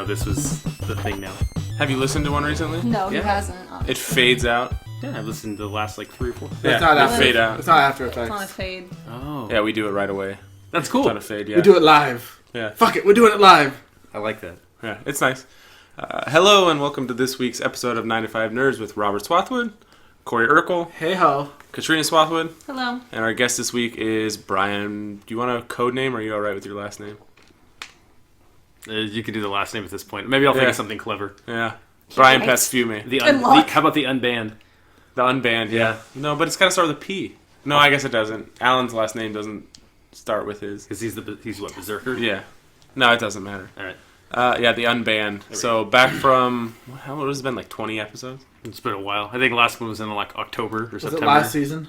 know this was the thing now. Have you listened to one recently? No, he Yeah. hasn't. Obviously. It fades out. Yeah, I've listened to the last like 3 or 4. Yeah, It's not they after. fade out. It's not After It's on a Effects. fade. Oh. Yeah, we do it right away. That's It's cool. on a fade, yeah. We do it live. Yeah. Fuck it, we're doing it live. I like that. Yeah, it's nice. Hello and welcome to this week's episode of 9 to 5 Nerds with Robert Swathwood, Corey Urkel, Hey ho. Katrina Swathwood, Hello. and our guest this week is Brian. Do you want a code name or are you alright with your last name? You can do the last name at this point. Maybe I'll think Yeah. of something clever. Yeah. Brian Right. Pesfume. Good luck. How about the unbanned? The unbanned, yeah. No, but it's got to start with a P. No, I guess it doesn't. Alan's last name doesn't start with his. Because he's what, Berserker? Yeah. No, it doesn't matter. All right. Yeah, the unbanned. we So back from, how what has it been, like 20 episodes? It's been a while. I think the last one was in like October or Was September. it last season?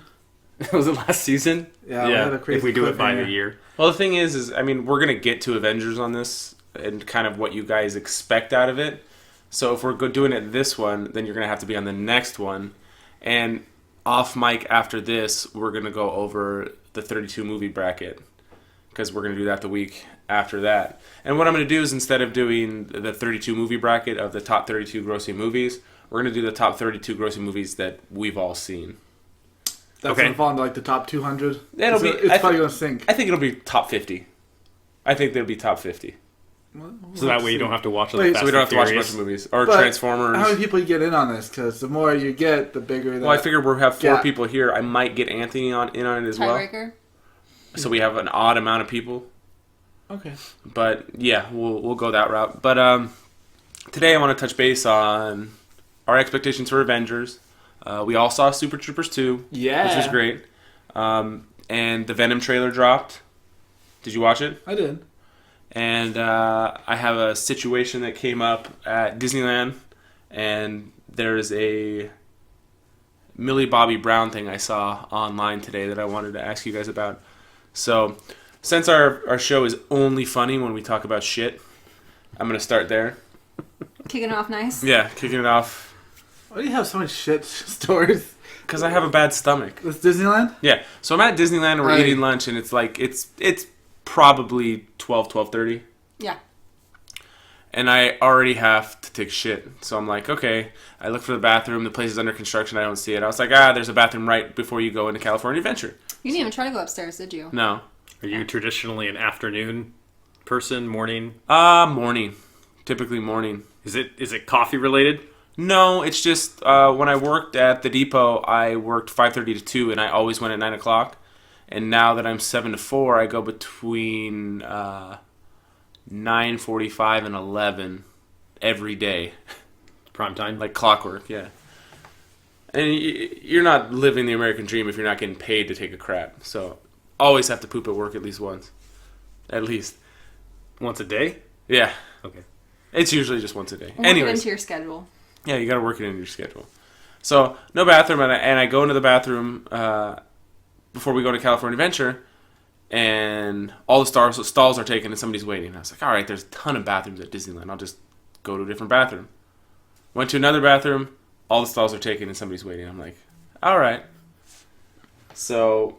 Was it last season? Yeah, we had a crazy if we do it by cliffhanger. the year. Well, the thing is I mean, we're going to get to Avengers on this and kind of what you guys expect out of it. So if we're doing it this one, then you're going to have to be on the next one. And off mic after this, we're going to go over the 32 movie bracket because we're going to do that the week after that. And what I'm going to do is instead of doing the 32 movie bracket of the top 32 grossing movies, we're going to do the top 32 grossing movies that we've all seen. That's Okay. gonna fall into like the top 200. It'll be- It's I probably thi- gonna sink. I think it'll be top 50. I think they'll be top 50. So that way you don't have to watch all the Wait, Fast So we don't have and to watch a Furious. bunch of movies. Or But Transformers. How many people you get in on this? Because the more you get, the bigger. Well, I figured we'll have 4 Yeah. people here. I might get Anthony in on it as well. Tiebreaker. So we have an odd amount of people. Okay. But yeah, we'll go that route. But today I want to touch base on our expectations for Avengers. We all saw Super Troopers 2, Yeah. which was great. And the Venom trailer dropped. Did you watch it? I did. And I have a situation that came up at Disneyland, and there's a Millie Bobby Brown thing I saw online today that I wanted to ask you guys about. So, since our show is only funny when we talk about shit, I'm going to start there. Kicking it off nice. Yeah, kicking it off, Why do you have so many shit stories? because I have a bad stomach. This Disneyland? Yeah, so I'm at Disneyland and we're Right. eating lunch, and it's like, it's probably 12:30. Yeah. And I already have to take shit. So I'm like, okay. I look for the bathroom. The place is under construction. I don't see it. I was like, there's a bathroom right before you go into California Adventure. You didn't even try to go upstairs, did you? No. Are you traditionally an afternoon person, morning? Morning. Typically morning. Is it coffee related? No, it's just when I worked at the depot, I worked 5:30 to 2, and I always went at 9 o'clock. And now that I'm 7 to 4, I go between 9:45 and 11 every day. Prime time? Like clockwork, yeah. And you're not living the American dream if you're not getting paid to take a crap. So, always have to poop at work at least once. At least. Once a day? Yeah. Okay. It's usually just once a day. Work it Anyways. into your schedule. Yeah, you gotta work it into your schedule. So, no bathroom, and I go into the bathroom before we go to California Adventure, and all the stalls are taken and somebody's waiting. I was like, alright, there's a ton of bathrooms at Disneyland. I'll just go to a different bathroom. Went to another bathroom, all the stalls are taken and somebody's waiting. I'm like, alright. So,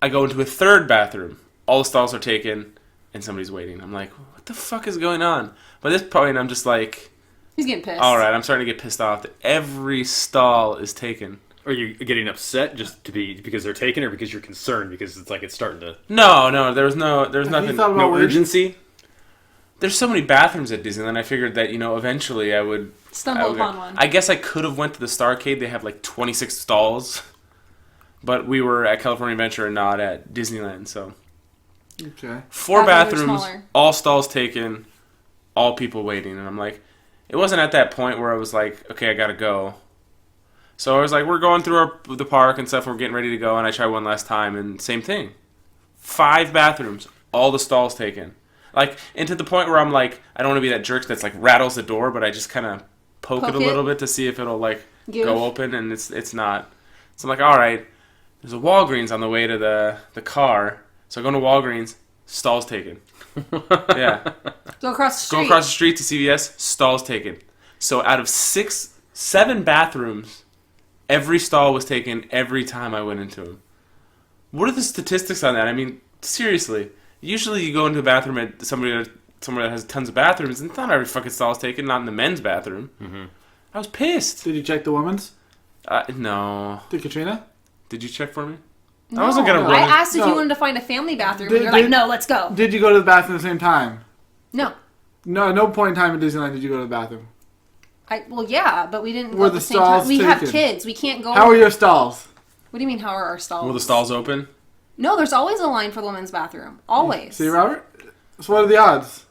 I go into a third bathroom. All the stalls are taken and somebody's waiting. I'm like, what the fuck is going on? By this point, I'm just like, He's getting pissed. alright, I'm starting to get pissed off that every stall is taken. Are you getting upset just because they're taken, or because you're concerned because it's like it's starting to No, there's Have you nothing. thought about no where- urgency? There's so many bathrooms at Disneyland. I figured that eventually I would Stumble upon one. I guess I could have went to the Starcade. They have like 26 stalls, but we were at California Adventure and not at Disneyland. So Okay. 4 Bathrooms are bathrooms, smaller. all stalls taken, all people waiting, and I'm like, it wasn't at that point where I was like, okay, I gotta go. So I was like, we're going through the park and stuff. We're getting ready to go, and I try one last time, and same thing. 5 bathrooms, all the stalls taken. Like, and to the point where I'm like, I don't want to be that jerk that's like rattles the door, but I just kind of poke it a little bit to see if it'll like Give. go open, and it's not. So I'm like, all right, there's a Walgreens on the way to the car. So I go to Walgreens, stalls taken. Yeah. Go across the street. Go across the street to CVS, stalls taken. So out of 7 bathrooms, every stall was taken every time I went into them. What are the statistics on that? I mean, seriously. Usually you go into a bathroom and somebody somewhere that has tons of bathrooms, and it's not every fucking stall is taken. Not in the men's bathroom. Mm-hmm. I was pissed. Did you check the women's? No. Did Katrina? Did you check for me? No. I wasn't gonna run. I asked if No. you wanted to find a family bathroom, Did- and you're like, did- no, let's go. Did you go to the bathroom at the same time? No. No, at no point in time in Disneyland did you go to the bathroom. Well, yeah, but we didn't go Were at the the same time. stalls We have taken? kids. We can't go. How are your stalls? What do you mean, how are our stalls? Were the stalls open? No, there's always a line for the women's bathroom. Always. See, Robert? So what are the odds?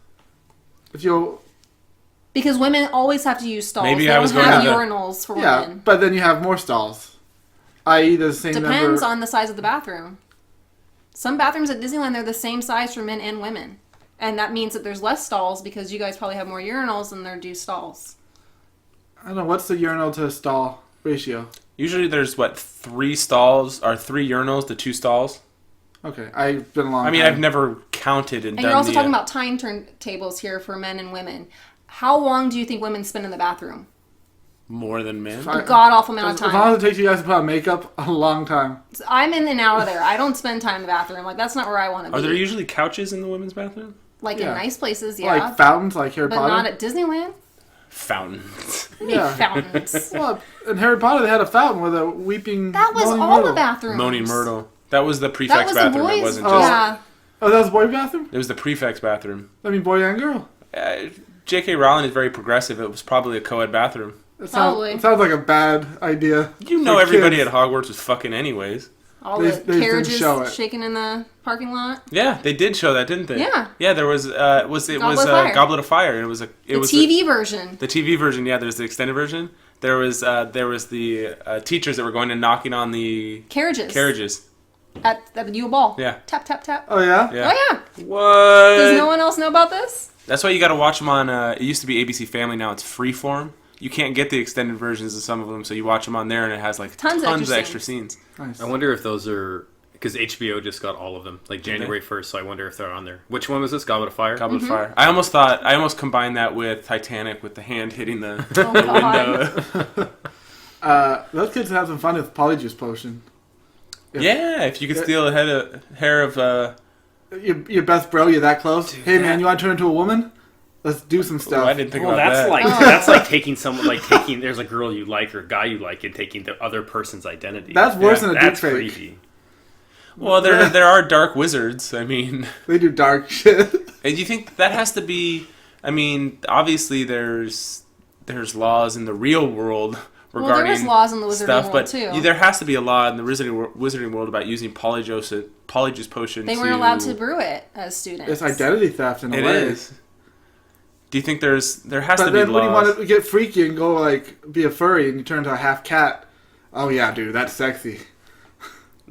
If you Because women always have to use stalls. Maybe they I don't was going have to the- urinals for yeah, women. but then you have more stalls. I.e. the same Depends number. on the size of the bathroom. Some bathrooms at Disneyland, they're the same size for men and women. And that means that there's less stalls because you guys probably have more urinals than there do stalls. I don't know, what's the urinal to stall ratio? Usually there's, 3 stalls, or 3 urinals to 2 stalls? Okay, I've been a long I mean, time. I've never counted and And done you're also the, talking about time turntables here for men and women. How long do you think women spend in the bathroom? more than men. Fine. A god-awful amount of As long time. as it takes you guys to put on makeup, a long time. I'm in and out of there. I don't spend time in the bathroom. Like, that's not where I want to be. Are there usually couches in the women's bathroom? Like, Yeah. in nice places, yeah. Like fountains, like Harry but Potter. not at Disneyland. Fountains. Yeah. Fountains. Well, in Harry Potter, they had a fountain with a weeping. That was moaning all Myrtle. the bathrooms. Moaning Myrtle. That was the That prefect's was the bathroom. boys. It wasn't Oh. just... Yeah. Oh, that was a boy bathroom. It was the prefect's bathroom. I mean, boy and girl. J.K. Rowling is very progressive. It was probably a co-ed bathroom. Probably. It sounds like a bad idea. You know for everybody kids. at Hogwarts was fucking anyways. All They the just didn't carriages show it. shaking in the parking lot. Yeah, they did show that, didn't they? Yeah. Yeah, there was Goblet of Fire. Goblet of Fire. And it was The TV version. The TV version. Yeah, there's the extended version. There was the teachers that were going and knocking on the Carriages. At the U Ball. Yeah. Tap, tap, tap. Oh yeah. Yeah. Oh, yeah. What? Does no one else know about this? That's why you got to watch them on. It used to be ABC Family. Now it's Freeform. You can't get the extended versions of some of them, so you watch them on there, and it has like Tons of extra extra scenes. Nice. I wonder if those are because HBO just got all of them like January 1st. So I wonder if they're on there. Which one was this? Goblet of Fire. Goblet of Fire. I almost combined that with Titanic with the hand hitting the, Oh, the God. window. Those kids have some fun with Pollyjuice Potion. Yeah, if you could steal a hair of. Your best bro, you're that close. Hey man, you want to turn into a woman? Let's do some stuff. Oh, I didn't think Well, about that's that. like that's like taking someone there's a girl you like or a guy you like and taking the other person's identity. That's worse than a That's deepfake. creepy. Well, there are dark wizards. I mean, They do dark shit. and you think that has to be? I mean, obviously there's laws in the real world Well, regarding there is laws in the wizarding stuff, world, but too. there has to be a law in the wizarding world about using Pollyjuice Potion. They weren't allowed to brew it as students. It's identity theft in a It way. is. Do you think there has But to be then when you laws? want to get freaky and go like be a furry and you turn into a half cat, oh yeah, dude, that's sexy.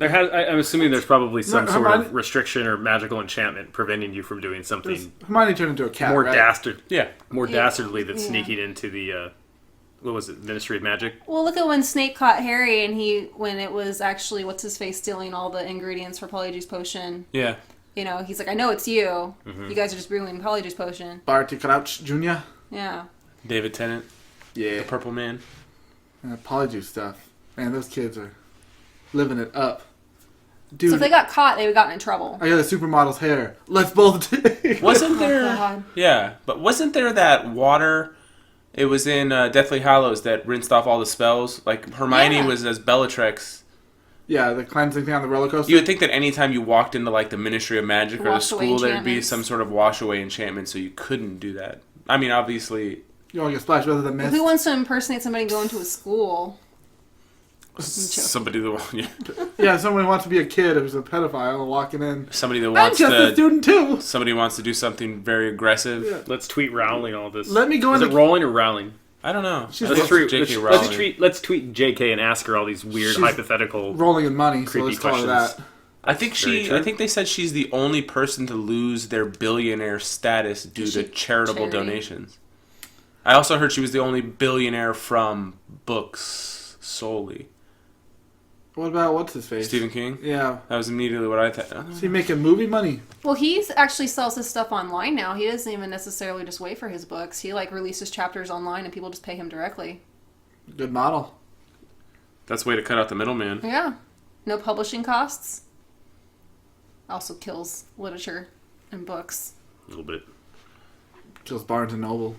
I'm assuming there's probably some No, sort Hermione- of restriction or magical enchantment preventing you from doing something Hermione turned into a cat, more right? dastardly than Yeah. sneaking into the what was it, Ministry of Magic? Well, look at when Snape caught Harry and when it was actually what's his face stealing all the ingredients for Polyjuice Potion. Yeah. You know, he's like, I know it's you. Mm-hmm. You guys are just brewing Polyjuice Potion. Barty Crouch Jr. Yeah. David Tennant, Yeah. the Purple Man. And Polyjuice stuff. Man, those kids are living it up. Dude, So if they got caught, they would have gotten in trouble. I got a supermodel's hair. Let's both take. Wasn't Oh, there? God. Yeah, but wasn't there that water? It was in Deathly Hallows that rinsed off all the spells. Like Hermione Yeah. was as Bellatrix. Yeah, the cleansing thing on the roller coaster. You would think that anytime you walked into like the Ministry of Magic or the Wash away school, there'd be enchantments. some sort of wash away enchantment, so you couldn't do that. I mean, obviously, You want to get splashed rather than mist. Who wants to impersonate somebody going to a school? somebody that Yeah, someone who wants to be a kid who's a pedophile walking in. somebody that I'm wants just a to student too. somebody wants to do something very aggressive. Yeah. Let's tweet Rowling all this. Let me go Is into- it Rowling or Rowling? I don't know. She's Let's Let's tweet, J.K. let's, Rowling. let's tweet JK and ask her all these weird She's hypothetical. Rolling in money, so Creepy let's call it questions. that. I think Very true. I think they said she's the only person to lose their billionaire status due to charitable Charity. donations. I also heard she was the only billionaire from books solely. What about what's his face? Stephen King? Yeah. That was immediately what I thought. Is he making movie money? Well, he actually sells his stuff online now. He doesn't even necessarily just wait for his books. He like releases chapters online and people just pay him directly. Good model. That's a way to cut out the middleman. Yeah. No publishing costs. Also kills literature and books. A little bit. Just Barnes and Noble.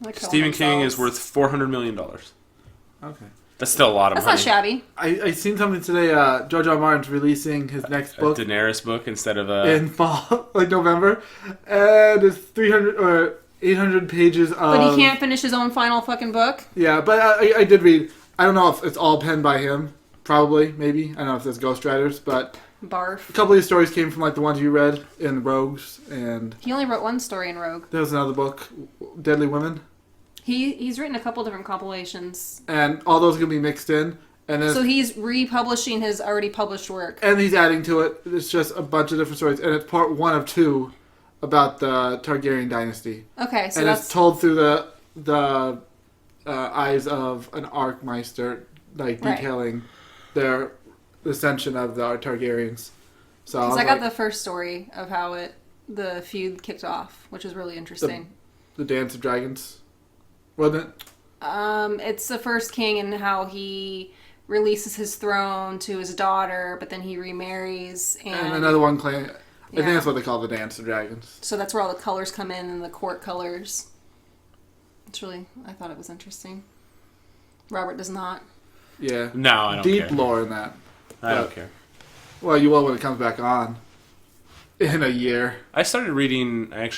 Like Stephen King is worth $400 million. Okay. That's still a lot of That's money. not shabby. I seen something today. George R. R. Martin's releasing his next A book Daenerys book instead of a... in fall, like November, and it's 300 or 800 pages of. But he can't finish his own final fucking book. Yeah, but I did read. I don't know if it's all penned by him. Probably, maybe. I don't know if there's ghostwriters, but Barf. a couple of these stories came from like the ones you read in Rogues, and He only wrote one story in Rogue. there was another book, Deadly Women, He's written a couple different compilations. and all those are gonna be mixed in, and then So he's republishing his already published work. and he's adding to it. It's just a bunch of different stories, and it's part 1 of 2 about the Targaryen dynasty, Okay, so and that's it's told through the eyes of an Archmeister, like Right. detailing their ascension of the Targaryens. So because I was got like, the first story of how the feud kicked off, which was really interesting. the Dance of Dragons, wasn't it? It's the first king and how he releases his throne to his daughter, but then he remarries, And another one claim. I Yeah. think that's what they call the Dance of Dragons. so that's where all the colors come in and the court colors. It's really, I thought it was interesting. Robert does not. Yeah. No, I don't Deep care. lore in that. I don't But- care. Well, you will when it comes back on in a year. I actually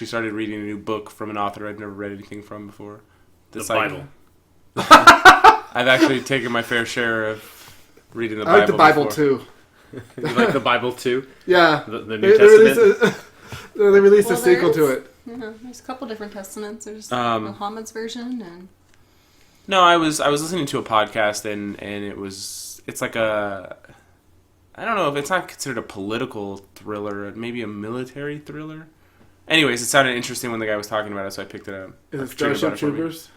started reading a new book from an author I've never read anything from before. The It's like- Bible. I've actually taken my fair share of reading the Bible. I like the Bible before. too. You like the Bible too? Yeah. The They, New they released Testament? they released Well, a sequel to there's- it. There's a couple different testaments. There's Um, Muhammad's version and No, I was listening to a podcast and it's like a, I don't know if it's not considered a political thriller, maybe a military thriller. Anyways, it sounded interesting when the guy was talking about it, so I picked it up. Is it Katrina bought Starship it for me. Troopers?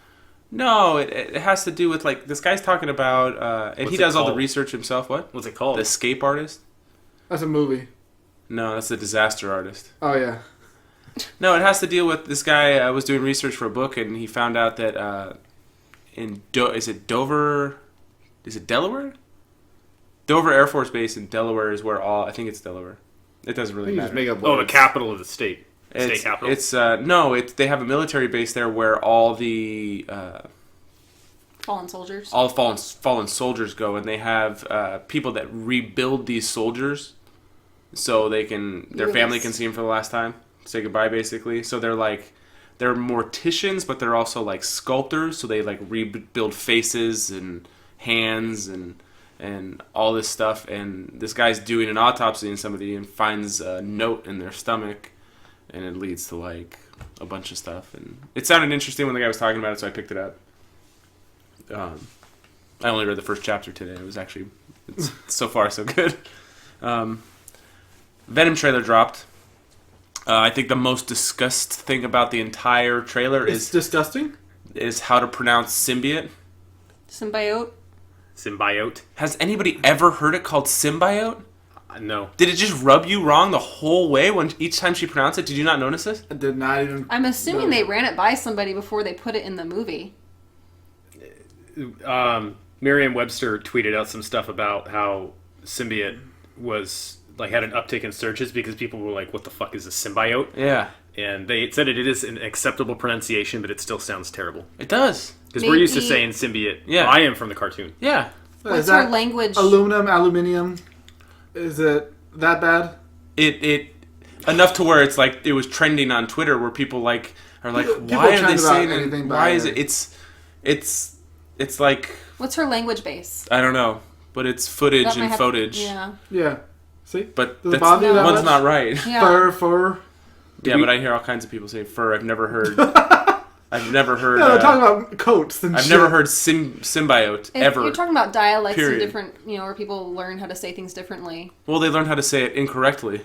No, it has to do with like this guy's talking about, and What's he it does all the called? research himself. What? What's it The called? escape artist? That's a movie. No, that's the disaster artist. Oh yeah. No, it has to deal with this guy was doing research for a book, and he found out that is it Dover? Is it Delaware? Dover Air Force Base in Delaware is where I think it's Delaware. It doesn't really You matter. just make up Oh, the words. capital of the state. It's, State capital. It's no, they have a military base there where all the fallen soldiers. all fallen soldiers go, and they have people that rebuild these soldiers so their family can see them for the last time, say goodbye basically. So they're morticians, but they're also like sculptors, so they like rebuild faces and hands and all this stuff. And this guy's doing an autopsy on somebody and finds a note in their stomach, and it leads to like a bunch of stuff. And it sounded interesting when the guy was talking about it, so I picked it up. I only read the first chapter today. It's so far so good. Venom trailer dropped. I think the most discussed thing about the entire trailer It's disgusting. is how to pronounce symbiote. Symbiote. Symbiote. Has anybody ever heard it called symbiote? No. Did it just rub you wrong the whole way when each time she pronounced it? Did you not notice this? I did not even. I'm assuming No. they ran it by somebody before they put it in the movie. Merriam-Webster tweeted out some stuff about how symbiote was like had an uptick in searches because people were like, "What the fuck is a symbiote?" Yeah, And they said it is an acceptable pronunciation, but it still sounds terrible it does. because we're used to Maybe- saying symbiote. Yeah. Well, I am from the cartoon. Yeah, What's Is that her language? aluminium? Is it that bad? it enough to where it's like it was trending on Twitter where people like are like, People why are trend they about saying anything it? Why is bad. it? It's like What's her language base? I don't know, but it's footage That might and have- footage. Yeah. Yeah. See? But Does it that's, bother you that one's much? not right. Yeah. Fur. Yeah, but I hear all kinds of people say fur. I've never heard. I've never heard. No, they're talking about coats and I've shit. never heard symbiote If ever. You're talking about dialects Period. and different, where people learn how to say things differently. Well, they learned how to say it incorrectly.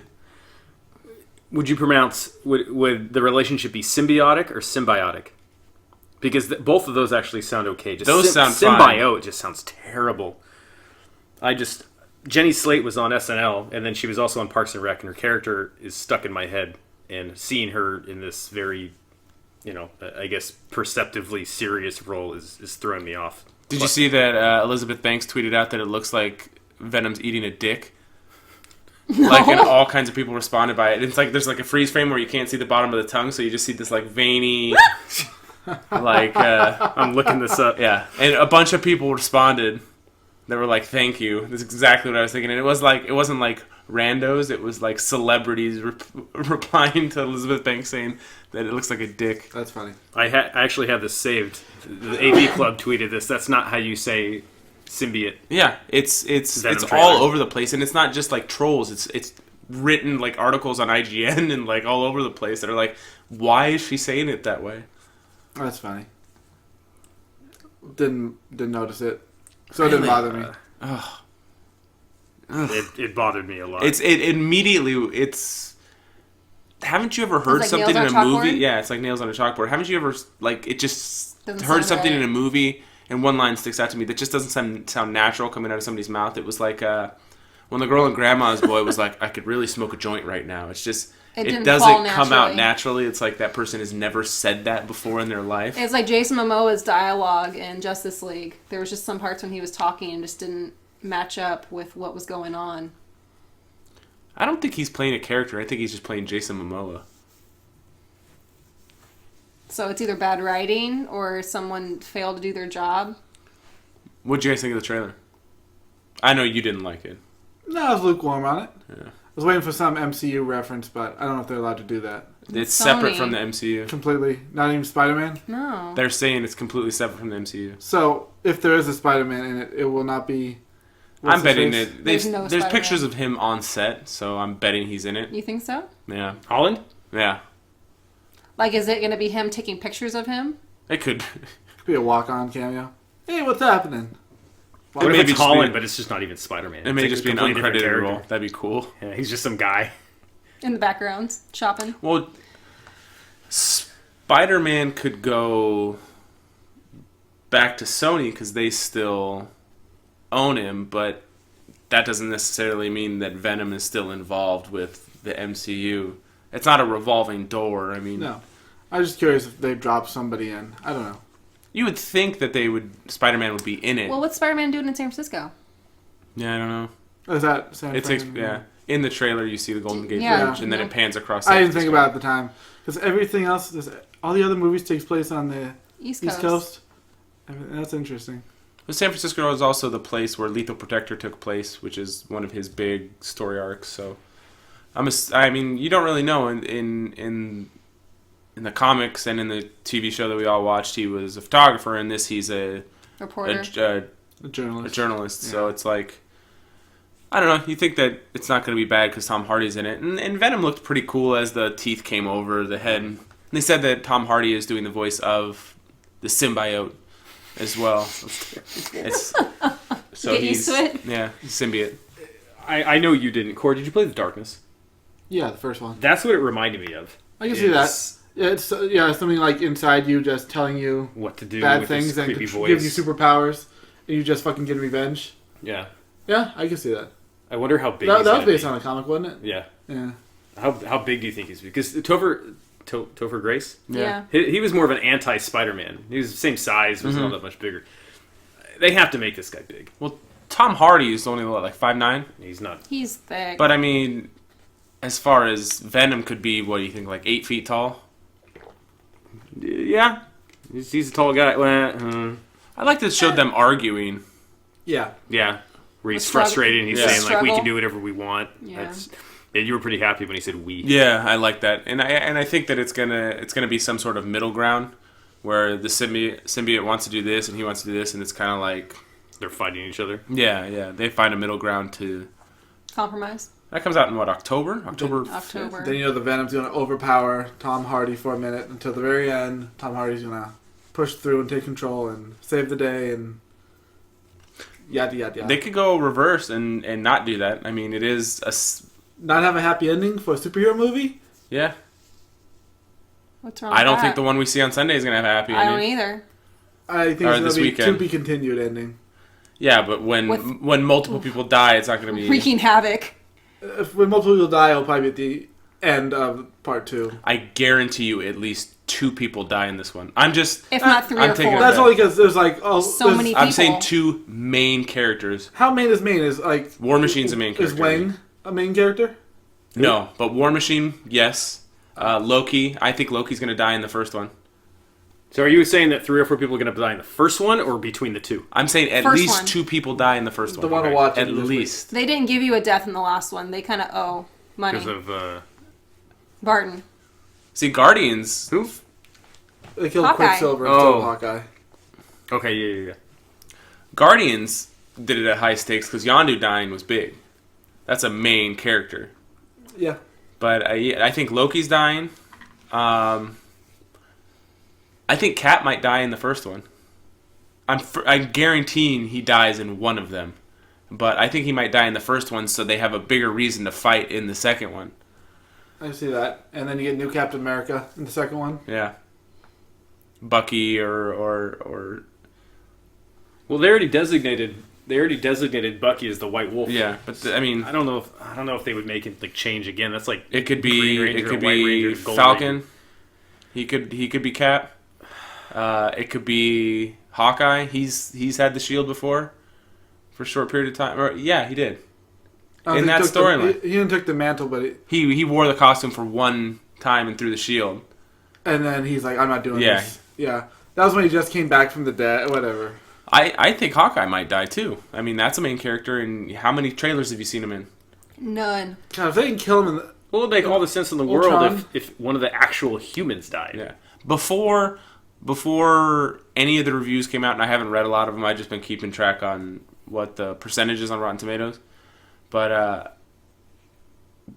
Would you pronounce would the relationship be symbiotic or symbiotic? Because both of those actually sound okay. Just Those sound fine. symbiote just sounds terrible. Jenny Slate was on SNL, and then she was also on Parks and Rec, and her character is stuck in my head. And seeing her in this very, I guess perceptively serious role is throwing me off. Did you see that Elizabeth Banks tweeted out that it looks like Venom's eating a dick? Like, and all kinds of people responded by it. It's like there's like a freeze frame where you can't see the bottom of the tongue, so you just see this like veiny, like I'm looking this up. yeah. And a bunch of people responded. They were like, "Thank you." That's exactly what I was thinking. And it wasn't like randos. It was like celebrities replying to Elizabeth Banks saying that it looks like a dick. That's funny. I actually have this saved. The AV Club tweeted this. That's not how you say symbiote. Yeah, it's Venom all trailer. over the place, and it's not just like trolls. It's written like articles on IGN and like all over the place that are like, why is she saying it that way? That's funny. Didn't notice it. So it didn't bother me. It bothered me a lot. It immediately. Haven't you ever heard like something in nails a on a movie? chalkboard? Yeah, it's like nails on a chalkboard. Haven't you ever like it just Doesn't heard sound something right. in a movie and one line sticks out to me that just doesn't sound natural coming out of somebody's mouth? It was like when the girl in Grandma's Boy was like, "I could really smoke a joint right now." It's just It it didn't doesn't fall come out naturally. naturally. It's like that person has never said that before in their life. It's like Jason Momoa's dialogue in Justice League. There was just some parts when he was talking and just didn't match up with what was going on. I don't think he's playing a character. I think he's just playing Jason Momoa. So it's either bad writing or someone failed to do their job. What'd you guys think of the trailer? I know you didn't like it. No, I was lukewarm on it. Yeah. I was waiting for some MCU reference, but I don't know if they're allowed to do that. It's Sony. separate from the MCU. Completely. Not even Spider-Man? No. They're saying it's completely separate from the MCU. So, if there is a Spider-Man in it, it will not be... what's I'm his betting face? that There's no there's Spider-Man. pictures of him on set, so I'm betting he's in it. You think so? Yeah, Holland? yeah, Like, is it going to be him taking pictures of him? it could. Could be a walk-on cameo. Hey, what's happening? What if maybe it's just Holland, be- but it's just not even Spider-Man? It may It's just be an completely different uncredited character. role. That'd be cool. Yeah, he's just some guy. In the background, shopping? Well, Spider-Man could go back to Sony because they still own him, but that doesn't necessarily mean that Venom is still involved with the MCU. It's not a revolving door. I mean, No. I was just curious if they dropped somebody in. I don't know. you would think that Spider-Man would be in it. Well, what's Spider-Man doing in San Francisco? Yeah, I don't know. Is that San It's Fran? yeah. In the trailer, you see the Golden Gate Yeah. Bridge, and then it pans across. I San didn't think Francisco. about it at the time. Because everything else, all the other movies takes place on the East East Coast. That's interesting. But San Francisco is also the place where Lethal Protector took place, which is one of his big story arcs. So, I mean, you don't really know in the comics and in the TV show that we all watched. He was a photographer. In this, he's a Reporter. A journalist. a journalist. So it's like, I don't know. You think that it's not going to be bad because Tom Hardy's in it, and Venom looked pretty cool as the teeth came over the head. And they said that Tom Hardy is doing the voice of the symbiote as well. It's so Get used to it. Yeah, symbiote. I know you didn't. Core, did you play The Darkness? Yeah, the first one. That's what it reminded me of. I can see that. Yeah, it's something like inside you just telling you What to do bad with things this and creepy voice. gives you superpowers, and you just fucking get revenge. Yeah. Yeah, I can see that. I wonder how big That he's was gonna based be. on a comic, wasn't it? Yeah. Yeah. How big do you think he's? Because Topher Grace, Yeah. he was more of an anti-Spider-Man. He was the same size, was not that much bigger. They have to make this guy big. Well, Tom Hardy is only like 5'9", He's not. He's thick. but I mean, as far as Venom could be, what do you think, like 8 feet tall? Yeah. He's a tall guy. Well, I like that it showed them arguing. Yeah. yeah. Where he's A struggle. frustrated and he's Yeah. saying, like, we Struggle. can do whatever we want. Yeah. And you were pretty happy when he said we. Yeah, I like that, and I think that it's gonna be some sort of middle ground where the symbiote wants to do this and he wants to do this, and it's kind of like They're fighting each other. yeah, they find a middle ground to. Compromise. That comes out in what, October? October. Then you know the Venom's going to overpower Tom Hardy for a minute until the very end. Tom Hardy's going to push through and take control and save the day and yada yada yada. They could go reverse and not do that. I mean, it is Not have a happy ending for a superhero movie? yeah. What's wrong I with don't that? think the one we see on Sunday is gonna have a happy I don't ending. either. I think Or it's going this to be weekend. to be continued ending. Yeah, but when With- multiple people die, it's not gonna be. Wreaking havoc. When multiple people die, it'll probably be at the end of part 2. I guarantee you, at least 2 people die in this one. I'm just. If not 3 I'm or taking 4. it That's back. only because there's like So many I'm people. saying 2 main characters. How main is main is like War Machine's the main is character. Wang. a main character? No, but War Machine, yes. Loki, I think Loki's going to die in the first one. So are you saying that 3 or 4 people are going to die in the first one, or between the two? I'm saying at First least one. 2 people die in the first The one. one to watch At this week. least. They didn't give you a death in the last one. They kind of owe money. Because of Barton. See, Guardians... who? They killed Hawkeye. Quicksilver and Oh. stole Hawkeye. Okay, yeah. Guardians did it at high stakes because Yondu dying was big. That's a main character. Yeah. But I think Loki's dying. I think Cap might die in the first one. I'm guaranteeing he dies in one of them. But I think he might die in the first one so they have a bigger reason to fight in the second one. I see that. And then you get new Captain America in the second one. Yeah. Bucky or Well, they already designated Bucky as the White Wolf. yeah, but I mean I don't know if they would make it like change again. That's like it could Green be Ranger, it could White be Ranger, Gold Falcon. He could be Cap. It could be Hawkeye. He's had the shield before for a short period of time. Or, yeah, he did. I In think that he took storyline. he didn't take the mantle, but He wore the costume for one time and threw the shield. and then he's like, I'm not doing Yeah. this. Yeah. That was when he just came back from the dead. Whatever. I think Hawkeye might die too. I mean, that's a main character. And how many trailers have you seen him in? None. God, if they can kill him in the... Well, it would make all the sense in the Ultron. world if one of the actual humans died. Yeah. Before any of the reviews came out, and I haven't read a lot of them, I've just been keeping track on what the percentage is on Rotten Tomatoes. But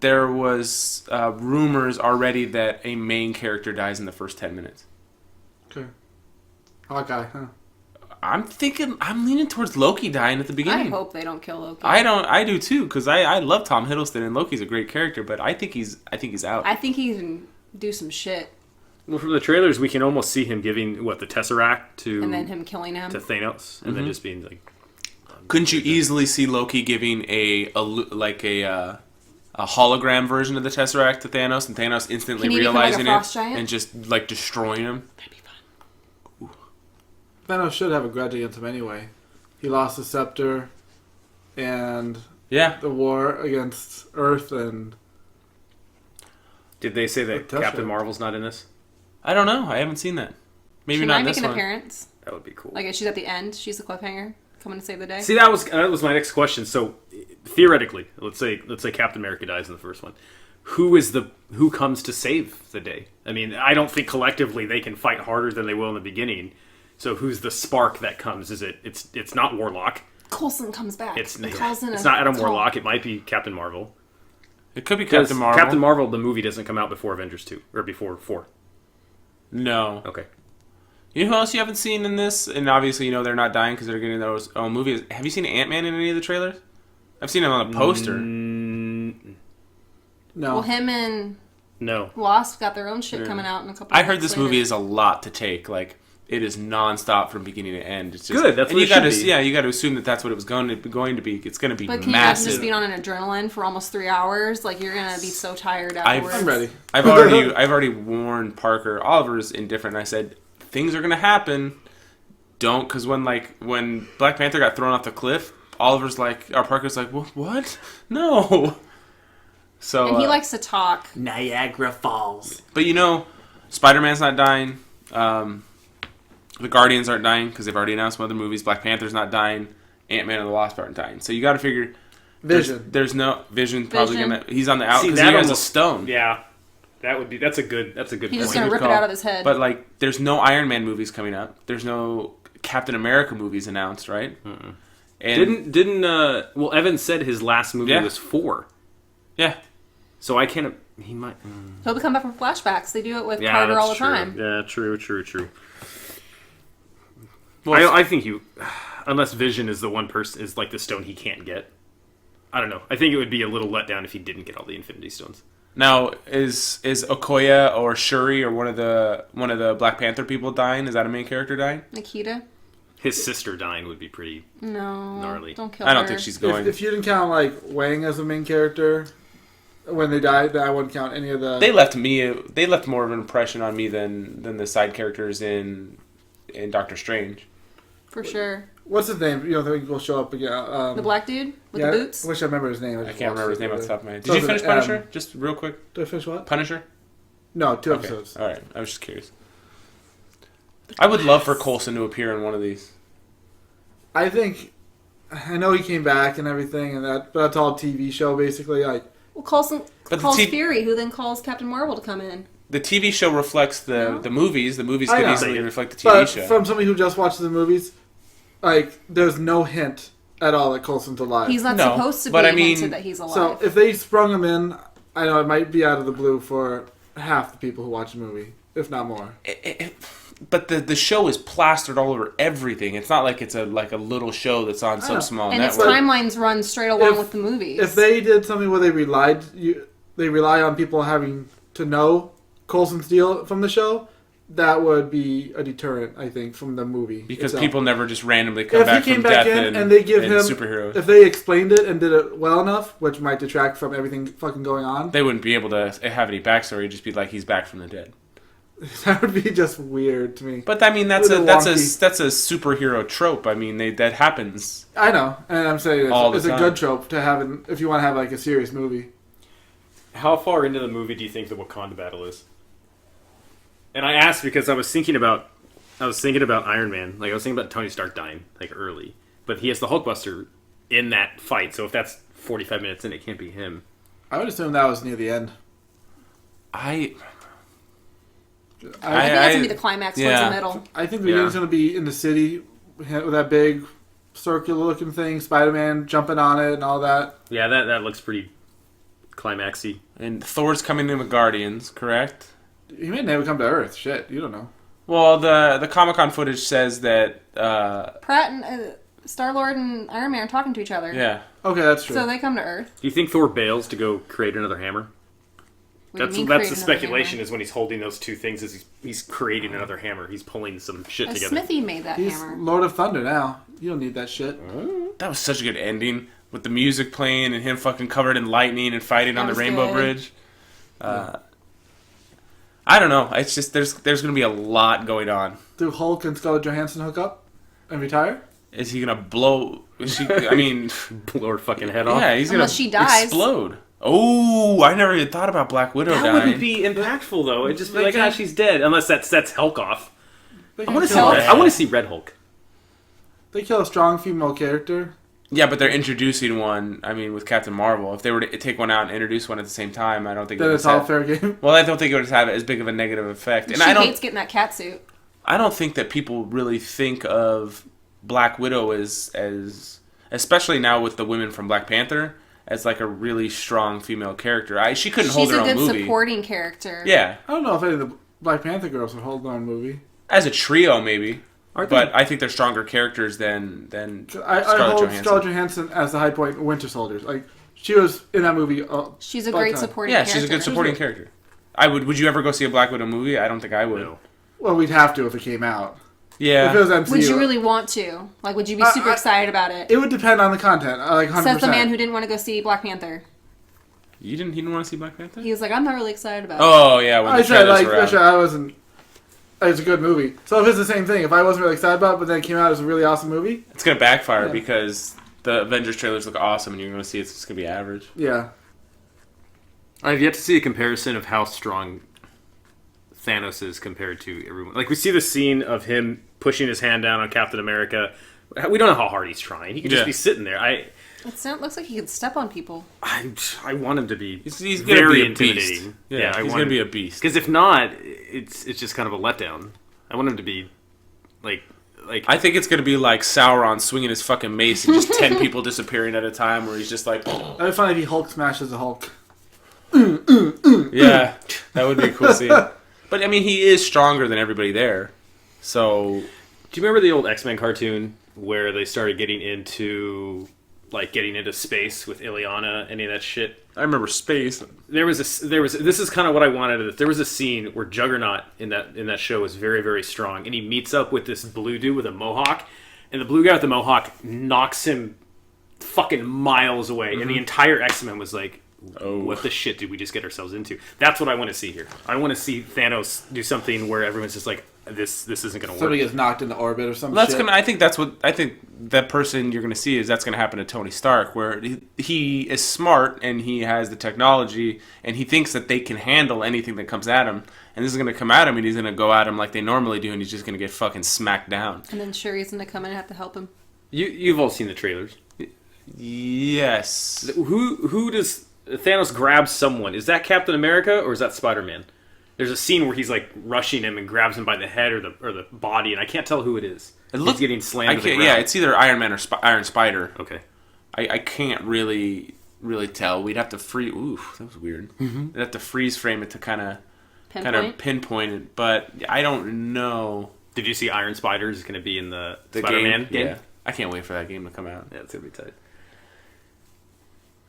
there was rumors already that a main character dies in the first 10 minutes. Okay. Hawkeye, huh? I'm leaning towards Loki dying at the I beginning. hope they don't kill Loki. I do too, because I love Tom Hiddleston and Loki's a great character, but I think he's out. I think he can do some shit. Well, from the trailers, we can almost see him giving the Tesseract to And then him killing him. to Thanos, and then just being like, Couldn't you easily see Loki giving a hologram version of the Tesseract to Thanos, and Thanos instantly Can he become like a realizing frost it giant? and just like destroying him? That'd be fun. Thanos should have a grudge against him anyway. He lost the scepter and Yeah, the war against Earth, and did they say that Tesseract. Captain Marvel's not in this? I don't know. I haven't seen that. Maybe She not might in make this an one. appearance. That would be cool. Like she's at the end. She's the cliffhanger. Coming to save the day. See, that was my next question. So theoretically, let's say Captain America dies in the first one. Who comes to save the day? I mean, I don't think collectively they can fight harder than they will in the beginning. So who's the spark that comes? It's not Warlock. Coulson comes back. It's and calls in it's a not Adam call. Warlock. It might be Captain Marvel. It could be Because Captain Marvel. Captain Marvel, the movie doesn't come out before Avengers 2 or before 4. No. Okay. You know who else you haven't seen in this? And obviously, they're not dying because they're getting their own movies. Have you seen Ant-Man in any of the trailers? I've seen him on a poster. no. Well, him and No. Wasp got their own shit Yeah. coming out in a couple. I of heard months this later. movie is a lot to take. Like, it is nonstop from beginning to end. It's just, Good, that's and what you it should gotta, be. Yeah, you got to assume that that's what it was going to be. It's going to be But can you imagine massive. just being on an adrenaline for almost 3 hours? Like you're gonna be so tired I've- afterwards. I'm ready. I've already warned Parker. Oliver's indifferent. And I said things are going to happen. Don't, because when Black Panther got thrown off the cliff, Parker's like, what? No. So And he likes to talk. Niagara Falls. but Spider-Man's not dying. The Guardians aren't dying because they've already announced some other movies. Black Panther's not dying. Ant-Man and the Wasp aren't dying. So you got to figure. Vision. There's no Vision. Probably Vision. he's on the out See, because he that has a almost- stone. Yeah. That's a good He's point. just gonna Good rip it call. out of his head. But there's no Iron Man movies coming up. There's no Captain America movies announced, right? And Well, Evan said his last movie Yeah. was 4. yeah, So I can't. He might. He'll come back from flashbacks. They do it with Yeah, Carter that's all the true. time. Yeah, true. Well, I think unless Vision is the one person is like the stone he can't get. I don't know. I think it would be a little letdown if he didn't get all the Infinity Stones. now is Okoye or Shuri or one of the Black Panther people dying? Is that a main character dying? Nikita? His sister dying would be pretty. No. Gnarly. Don't kill I don't her. think she's going. If you didn't count Wang as a main character when they died, then I wouldn't count any of the. They left more of an impression on me than the side characters in Doctor Strange. For sure. What's his name? You know, he will show up again. The black dude with yeah, the boots? I wish I remember his name. I can't remember his name off the top of my head. Did So you is it, finish Punisher? Just real quick. Did I finish what? Punisher? No, 2 Okay. episodes. All right. I was just curious. I would love for Coulson to appear in one of these. I think, I know he came back and everything, but that's all TV show basically. Like, Well, calls But calls the Fury, who then calls Captain Marvel to come in. The TV show reflects the movies. The movies I could know. easily reflect the TV but show. from somebody who just watches the movies, like, there's no hint at all that Coulson's alive. He's not No, supposed to be but I mean- hinted that he's alive. So if they sprung him in, I know it might be out of the blue for half the people who watch the movie, if not more. But the show is plastered all over everything. It's not like it's a little show that's on some know. small and its network. timelines run straight along If- with the movies. If they did something where they rely on people having to know Coulson's deal from the show, that would be a deterrent, I think, from the movie. Because itself. people never just randomly come If he back came from back death in and they give and him superheroes. if they explained it and did it well enough, which might detract from everything fucking going on, They wouldn't be able to have any backstory. It'd just be like he's back from the dead. that would be just weird to me. But I mean, that's a Little that's wonky. a that's a superhero trope. I mean, that happens. I know, and I'm saying All the it's a time. good trope to have if you want to have like a serious movie. How far into the movie do you think the Wakanda battle is? And I asked because I was thinking about Iron Man. Like, I was thinking about Tony Stark dying, like, early. But he has the Hulkbuster in that fight, so if that's 45 minutes in, it can't be him. I would assume that was near the end. I I think that's gonna be the climax yeah. towards the middle. I think the beginning's going to be in the city with that big circular-looking thing, Spider-Man jumping on it and all that. Yeah, that looks pretty climaxy. and Thor's coming in with Guardians, correct? He may never come to Earth. Shit, you don't know. Well, the Comic-Con footage says that. Pratt and Star-Lord and Iron Man are talking to each other. Yeah. Okay, that's true. So they come to Earth. Do you think Thor bails to go create another hammer? What do you That's mean that's create the another speculation hammer? is when he's holding those two things is he's creating another hammer. He's pulling some shit A together. Smithy made that He's hammer. Lord of Thunder now. You don't need that shit. That was such a good ending with the music playing and him fucking covered in lightning and fighting That on the was Rainbow good. Bridge. I don't know. It's just there's going to be a lot going on. Do Hulk and Scarlett Johansson hook up and retire? Is he going to blow? Is she? I mean, Blow her fucking head off. yeah, he's going Unless to she dies. explode. Oh, I never even thought about Black Widow That dying. wouldn't be impactful though. It'd just be They like, can't- she's dead. Unless that sets Hulk off. They I want to see. Hulk. I want to see Red Hulk. They kill a strong female character. Yeah, but they're introducing one. I mean, with Captain Marvel, if they were to take one out and introduce one at the same time, I don't think. Then it it's would all have- fair game. Well, I don't think it would have as big of a negative effect. And She I don't. hates getting that cat suit. I don't think that people really think of Black Widow as especially now with the women from Black Panther, as like a really strong female character. She couldn't hold She's her a own good movie. supporting character. Yeah, I don't know if any of the Black Panther girls would hold their own movie. as a trio maybe, Aren't but I think they're stronger characters than I Scarlett hold Johansson. Scarlett Johansson as the high point in Winter Soldiers. Like, she was in that movie. She's a Black great Panther. supporting Yeah, character. she's a good supporting character. Would you ever go see a Black Widow movie? I don't think I would. No. Well, we'd have to if it came out. Yeah. If it was MCU. Would you really want to? Like, would you be super excited about it? It would depend on the content. Like 100%. Says the man who didn't want to go see Black Panther. He didn't want to see Black Panther? He was like, I'm not really excited about it. Oh yeah, when I the said, trailers like, were out. I wasn't. It's a good movie. So if it's the same thing, if I wasn't really excited about it, but then it came out as a really awesome movie, It's gonna backfire Yeah. because the Avengers trailers look awesome, and you're gonna see it's just gonna be average. yeah. I've yet to see a comparison of how strong Thanos is compared to everyone. Like, we see the scene of him pushing his hand down on Captain America. We don't know how hard he's trying. He could just Yeah. be sitting there. It looks like he could step on people. I want him to be He's gonna very be a intimidating. beast. Yeah, I he's want gonna be a beast. Because if not, it's just kind of a letdown. I want him to be like I think it's gonna be like Sauron swinging his fucking mace and just 10 people disappearing at a time, where he's just like, That'd be funny if he Hulk smashes a Hulk. yeah, that would be a cool scene. But I mean, he is stronger than everybody there, so Do you remember the old X-Men cartoon where they started getting into space with Ileana, any of that shit? I remember space. This is kind of what I wanted. There was a scene where Juggernaut in that show is very, very strong, and he meets up with this blue dude with a mohawk, and the blue guy with the mohawk knocks him fucking miles away, and the entire X-Men was like, Oh. what the shit did we just get ourselves into? That's what I want to see here. I want to see Thanos do something where everyone's just like, this isn't going to Somebody work. gets knocked into orbit or something. That's gonna. I think that person you're gonna see is that's gonna happen to Tony Stark, where he is smart and he has the technology and he thinks that they can handle anything that comes at him, and this is gonna come at him and he's gonna go at him like they normally do, and he's just gonna get fucking smacked down. And then Shuri's gonna come in and have to help him. You've all seen the trailers. Yes. Who does Thanos grab someone? Is that Captain America or is that Spider-Man? There's a scene where he's like rushing him and grabs him by the head or the body, and I can't tell who it is. He's getting slammed. To the ground. Yeah, it's either Iron Man or Iron Spider. Okay. I can't really tell. We'd have to freeze. Ooh, that was weird. We'd have to freeze frame it to kind of pinpoint it, but I don't know. Did you see Iron Spider is going to be in the Spider-Man game? Yeah, I can't wait for that game to come out. Yeah, it's going to be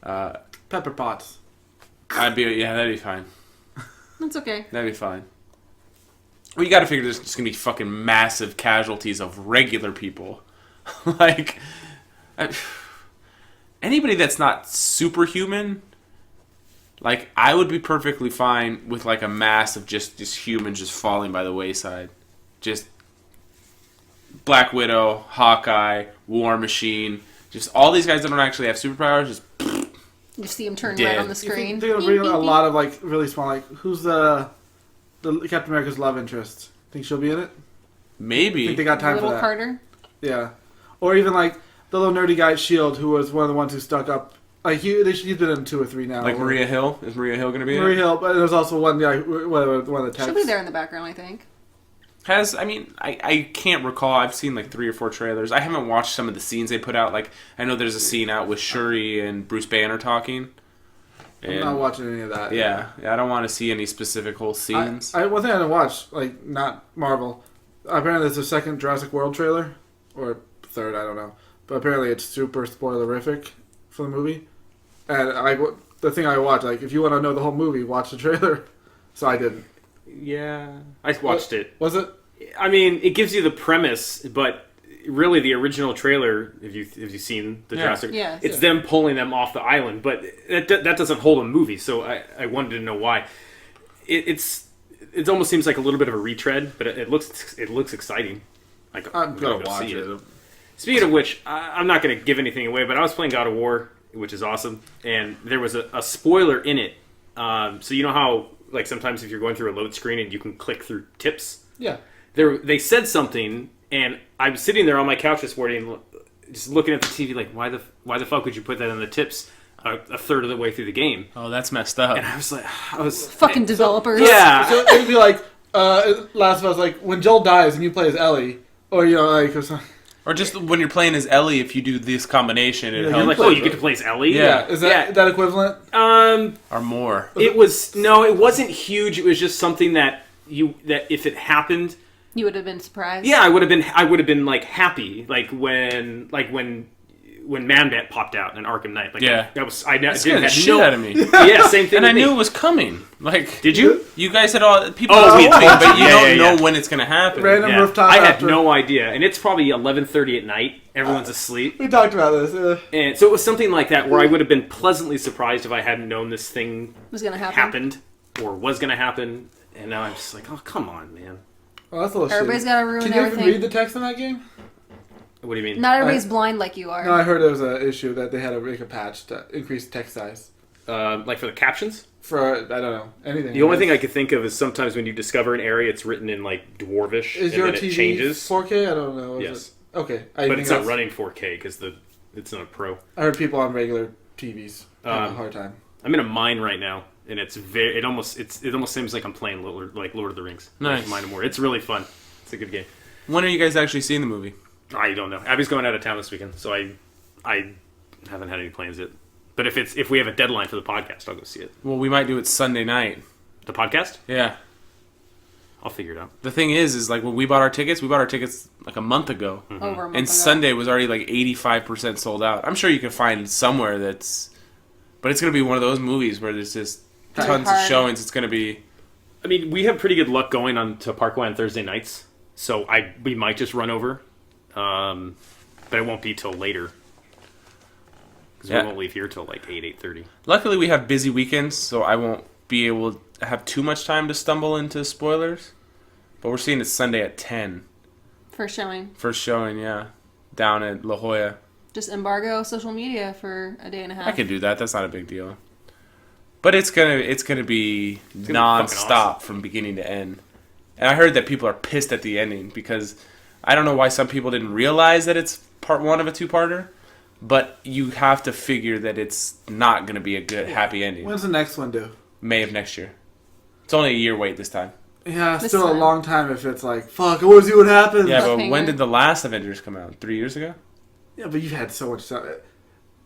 tight. Pepper Potts. That'd be fine. That's okay. That'd be fine. Well, you got to figure there's just gonna be fucking massive casualties of regular people, like anybody that's not superhuman. Like I would be perfectly fine with like a mass of just humans just falling by the wayside, just Black Widow, Hawkeye, War Machine, just all these guys that don't actually have superpowers. Just you see him turn dead. red on the screen. They're gonna bring a lot of like really small. Like who's the Captain America's love interest? Think she'll be in it? Maybe. Think they got time Little for that? Carter. Yeah, or even like the little nerdy guy at Shield, who was one of the ones who stuck up. Like he's been in 2 or 3 now. Like Maria Hill. Is Maria Hill going to be in Maria it? Hill, but there's also one guy, one of the texts. She'll be there in the background, I think. I can't recall. I've seen like 3 or 4 trailers. I haven't watched some of the scenes they put out. Like I know there's a scene out with Shuri and Bruce Banner talking. I'm not watching any of that. Yeah, I don't want to see any specific whole scenes. One thing I didn't watch, like not Marvel. Apparently, there's a second Jurassic World trailer, or third, I don't know. But apparently, it's super spoilerific for the movie. And the thing I watched, like if you want to know the whole movie, watch the trailer. So I didn't. Yeah, I watched it. Was it? I mean, it gives you the premise, but really the original trailer, if you've seen the Jurassic, it's them pulling them off the island, but that doesn't hold a movie. So I wanted to know why. It almost seems like a little bit of a retread, but it looks exciting. Like I'm gonna watch it. Speaking of which, I'm not going to give anything away, but I was playing God of War, which is awesome, and there was a spoiler in it. So you know how like sometimes if you're going through a load screen and you can click through tips? Yeah. They said something, and I was sitting there on my couch this morning, just looking at the TV, like, why the fuck would you put that in the tips a third of the way through the game? Oh, that's messed up. And I was fucking developers. Yeah. So it would be like Last of Us, like when Joel dies and you play as Ellie, or or just when you're playing as Ellie, if you do this combination, it you're helps. like, you get to play as Ellie? Yeah. Is that equivalent? Or more. It wasn't huge. It was just something that if it happened, you would have been surprised. Yeah, I would have been like happy, like when Man-Bat popped out in Arkham Knight. Like, yeah, that scared the shit out of me. Yeah, same thing. And I knew it was coming. Like, did you? You guys had all people. Oh, we but you don't know when it's going to happen. Random rooftop. I had no idea, and it's probably 11:30 at night. Everyone's asleep. We talked about this, and so it was something like that where I would have been pleasantly surprised if I hadn't known this thing was going to happen, happened, or was going to happen, and now I'm just like, oh, come on, man. Well, that's a little everybody's got to ruin everything. everything. Can you even read the text in that game? What do you mean? Not everybody's blind like you are. No, I heard there was an issue that they had to make a patch to increase text size. Like for the captions? For, I don't know, anything. The only thing I could think of is sometimes when you discover an area, it's written in like Dwarvish, is and your then TV it changes. 4K? I don't know. Yes. Okay. But it's not running 4K because it's not a pro. I heard people on regular TVs have a hard time. I'm in a mine right now, and it almost seems like I'm playing Lord of the Rings. Nice. Mine and More. It's really fun. It's a good game. When are you guys actually seeing the movie? I don't know. Abby's going out of town this weekend, so I haven't had any plans yet. But if we have a deadline for the podcast, I'll go see it. Well, we might do it Sunday night. The podcast? Yeah. I'll figure it out. The thing is like when we bought our tickets like a month ago. Mm-hmm. Over a month and ago. Sunday was already like 85% sold out. I'm sure you can find somewhere but it's going to be one of those movies where there's just tons of showings. It's going to be... I mean, we have pretty good luck going on to Parkway on Thursday nights, so we might just run over. But it won't be till later. Because we won't leave here till like 8:30. Luckily, we have busy weekends, so I won't be able to have too much time to stumble into spoilers. But we're seeing it Sunday at 10. For showing. First showing, yeah. Down at La Jolla. Just embargo social media for a day and a half. I can do that. That's not a big deal. But it's gonna be gonna be fucking non-stop awesome. from beginning to end. And I heard that people are pissed at the ending because I don't know why some people didn't realize that it's part one of a two-parter. But you have to figure that it's not gonna be a good, happy ending. When's the next one due? May of next year. It's only a year wait this time. Yeah, This still time. a long time if it's like, fuck, I want to see what happens. Yeah, but Cliffhanger. when did the last Avengers come out? 3 years ago? Yeah, but you've had so much stuff.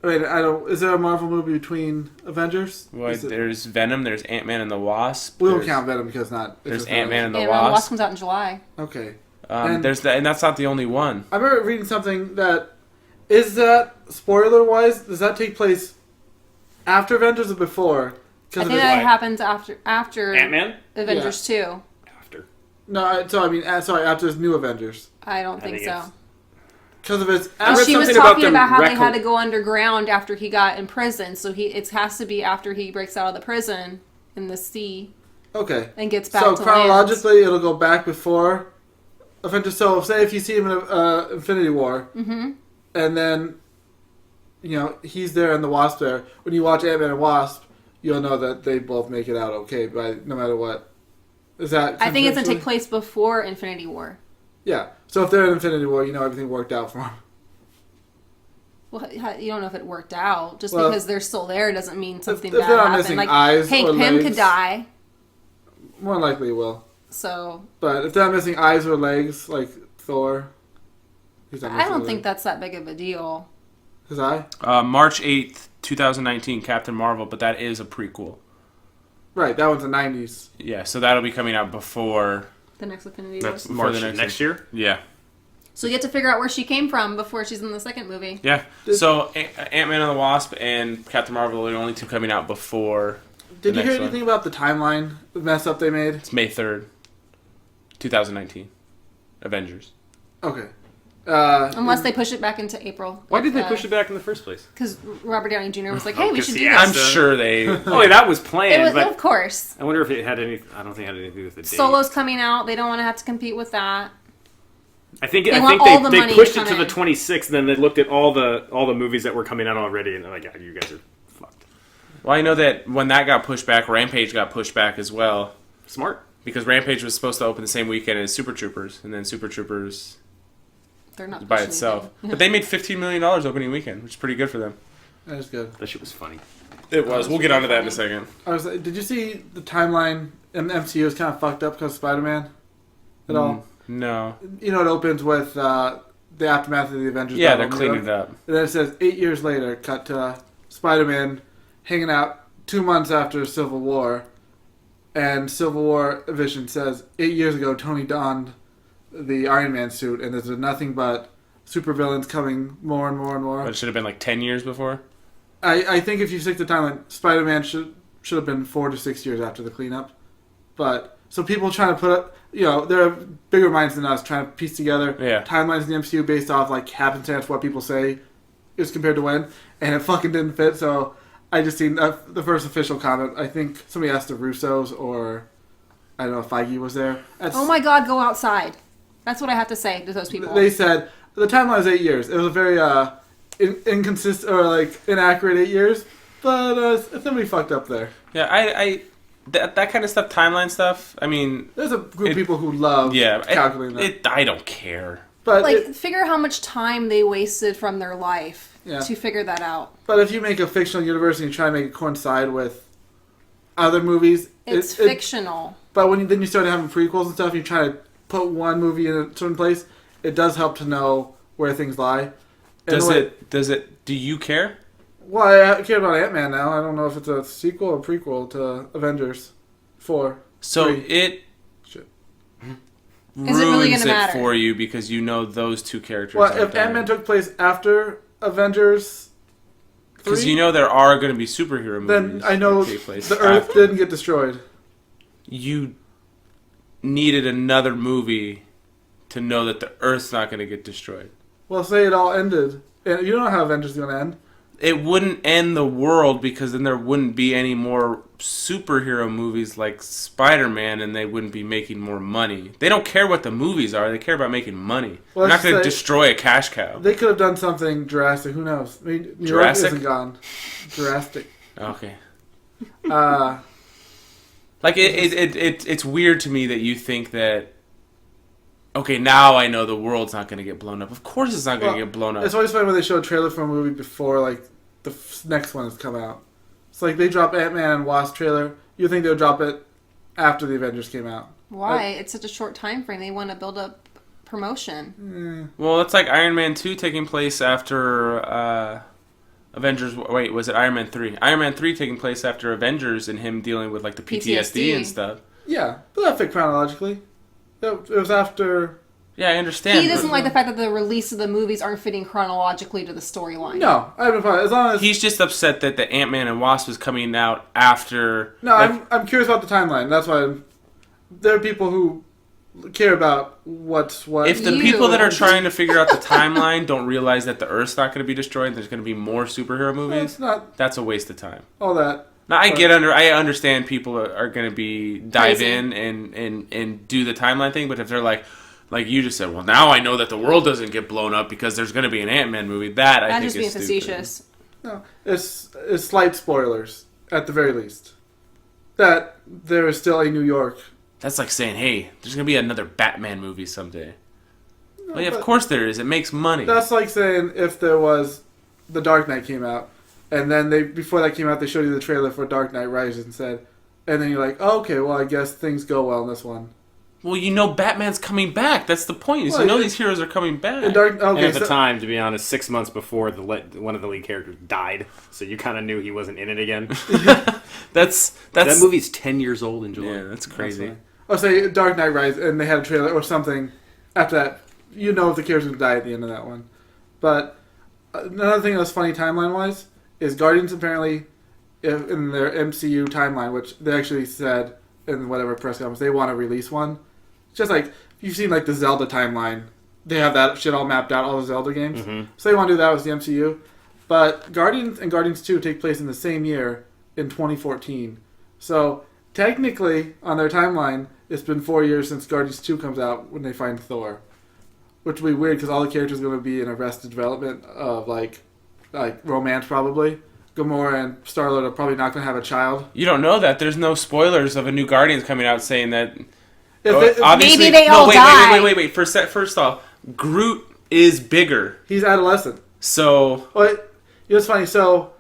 I mean, I don't. Is there a Marvel movie between Avengers? Well, Is it- there's Venom, there's Ant-Man and the Wasp. we don't there's- count Venom because not. There's it's not- Ant-Man and the And Wasp Wasp. comes out in July. Okay. And that's not the only one. I remember reading something that is that spoiler wise. Does that take place after Avengers or before? I Because think that happens after Ant-Man? Avengers 2. After. no, sorry, after this new Avengers. I don't think think so. it's- Because of its. I And read she was something about talking them about how they recol- had to go underground after he got in prison. So it has to be after he breaks out of the prison in the sea Okay. and gets back So to chronologically, it'll go back before Avengers. So say if you see him in Infinity War, Mm-hmm. and then he's there and the Wasp there. When you watch Ant-Man and Wasp, you'll know that they both make it out okay, but no matter what. Is that? I think it's going to consensually? take place before Infinity War. Yeah. So if they're in Infinity War, everything worked out for them. Well, you don't know if it worked out. Just Well, because they're still there doesn't mean something if bad they're not happened. missing Like eyes Hank or Pym legs- could die. More likely it will. So But if they're not missing eyes or legs, like Thor, he's not I missing don't a think leg. that's that big of a deal. His eye? March 8th, 2019, Captain Marvel, but that is a prequel. Right, that one's the 90s. Yeah, so that'll be coming out before. The next Infinity War. That's Before March the next next one. year? Yeah. So you get to figure out where she came from before she's in the second movie. Yeah. So Ant-Man and the Wasp and Captain Marvel are the only two coming out before. Did the you hear next one. anything about the timeline, the mess up they made? It's May 3rd, 2019. Avengers. Okay. Unless they push it back into April. Why did they push it back in the first place? Because Robert Downey Jr. was like, hey, we 'cause should he do asked this. I'm sure they. Oh, that was It planned, was, but of course. I wonder if it had any. I don't think it had anything to do with the date. Solo's coming out. They don't want to have to compete with that. I think They want all the they money pushed to it to come the in. 26th, and then they looked at all the movies that were coming out already, and they're like, "Yeah, you guys are fucked." Well, I know that when that got pushed back, Rampage got pushed back as well. Smart. Because Rampage was supposed to open the same weekend as Super Troopers, and then Super Troopers They're not by pushing itself. anything. But they made $15 million opening weekend, which is pretty good for them. That is good. That shit was funny. It was. We'll get onto that in a second. Did you see the timeline in the MCU is kind of fucked up because of Spider-Man? At all? No. It opens with the aftermath of the Avengers. Yeah, battle they're in New cleaning it York. up. And then it says 8 years later, cut to Spider-Man hanging out 2 months after Civil War. And Civil War Vision says 8 years ago, Tony donned the Iron Man suit, and there's nothing but supervillains coming more and more and more. But it should have been like 10 years before. I think if you stick to timeline, Spider-Man should have been 4 to 6 years after the cleanup. But so people trying to put up, there are bigger minds than us trying to piece together timelines in the MCU based off like happenstance, what people say is compared to when, and it fucking didn't fit. So I just seen the first official comment. I think somebody asked the Russos, or I don't know if Feige was there. Oh my God, go outside. That's what I have to say to those people. They said the timeline is 8 years. It was a very inconsistent or like inaccurate 8 years, but somebody fucked up there. Yeah, that kind of stuff, timeline stuff, I mean... There's a group of people who love calculating that. I don't care. But figure how much time they wasted from their life to figure that out. But if you make a fictional universe and you try to make it coincide with other movies... It's fictional. But when then you start having prequels and stuff, and you try to put one movie in a certain place, it does help to know where things lie. Do you care? Well, I care about Ant-Man now. I don't know if it's a sequel or prequel to Avengers 4. So 3. it Shit. Is it really ruins gonna it matter? for you because you know those two characters. Well, if Ant-Man took place after Avengers 3, because you know there are going to be superhero movies. then I know that take place the Earth after. didn't get destroyed. You needed another movie to know that the Earth's not going to get destroyed. Well, say it all ended. And you don't know how Avengers is going to end. it wouldn't end the world because then there wouldn't be any more superhero movies like Spider-Man, and they wouldn't be making more money. They don't care what the movies are; they care about making money. Well, They're not going to say- destroy a cash cow. They could have done something drastic. Who knows? I mean, New York Jurassic? isn't gone. Drastic. Okay. Uh, Like it's weird to me that you think that. Okay, now I know the world's not going to get blown up. Of course, it's not going to get blown up. it's always fun when they show a trailer for a movie before like the next one has come out. It's like they drop Ant-Man and Wasp trailer. You think they'll drop it after the Avengers came out? Why? It's such a short time frame. They want to build up promotion. Well, it's like Iron Man 2 taking place after Avengers. Wait, was it Iron Man 3? Iron Man 3 taking place after Avengers and him dealing with like the PTSD and stuff. Yeah, but that fit chronologically. It was after. Yeah, I understand. He doesn't like the fact that the release of the movies aren't fitting chronologically to the storyline. No, I have no problem. As long as He's just upset that the Ant-Man and Wasp is coming out after. no, like, I'm curious about the timeline. That's why there are people who care about what's what. If the You- people that are trying to figure out the timeline don't realize that the Earth's not going to be destroyed, there's going to be more superhero movies. it's not That's a waste of time. all that. Now I understand people are going to be dive Crazy. in and do the timeline thing, but if they're like you just said, well, now I know that the world doesn't get blown up because there's going to be an Ant-Man movie. That I That's think just being is stupid. facetious. No, it's slight spoilers at the very least. That there is still a New York. That's like saying, hey, there's going to be another Batman movie someday. No, Well, yeah, of but course there is. It makes money. that's like saying if there was The Dark Knight came out, and then before that came out, they showed you the trailer for Dark Knight Rises and said, and then you're like, oh, okay, well, I guess things go well in this one. Well, you know Batman's coming back. That's the point. Is Well, you know yeah. these heroes are coming back. And Dark, And okay, at the so, time, to be honest, 6 months before one of the lead characters died, so you kind of knew he wasn't in it again. That's That movie's 10 years old in July. yeah, that's crazy. I'll say Dark Knight Rises, and they had a trailer or something after that. You know if the character's going to die at the end of that one. But another thing that's funny timeline-wise is Guardians apparently, in their MCU timeline, which they actually said in whatever press conference, they want to release one. It's just like, you've seen like the Zelda timeline. They have that shit all mapped out, all the Zelda games. Mhm. So they want to do that with the MCU. But Guardians and Guardians 2 take place in the same year in 2014. So technically, on their timeline, it's been 4 years since Guardians 2 comes out when they find Thor. Which will be weird because all the characters are going to be in arrested development of like romance probably. Gamora and Star-Lord are probably not going to have a child. You don't know that. There's no spoilers of a new Guardians coming out saying that. If Obviously, Maybe they all die. Wait. First off, Groot is bigger. he's adolescent. So, But you know what's funny? So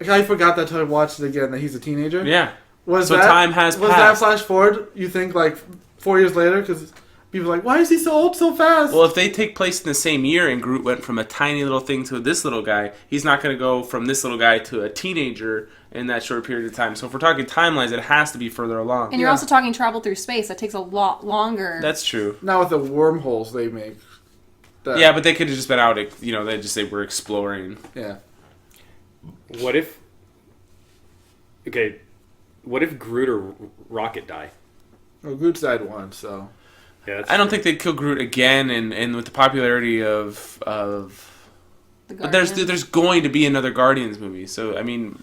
I forgot that until I watched it again that he's a teenager. yeah. Was So that, time has was passed. that flash forward? You think like 4 years later? Because people are like, why is he so old so fast? Well, if they take place in the same year and Groot went from a tiny little thing to this little guy, he's not going to go from this little guy to a teenager in that short period of time. So if we're talking timelines, it has to be further along. And you're Yeah. also talking travel through space. That takes a lot longer. That's true. Now with the wormholes they make. That- Yeah, but they could have just been out, they just say we're exploring. yeah. What if... Okay, what if Groot or Rocket die? Well, Groot's died once, so Yeah, that's I don't true. think they'd kill Groot again, and with the popularity of The but there's Guardians. going to be another Guardians movie. So I mean,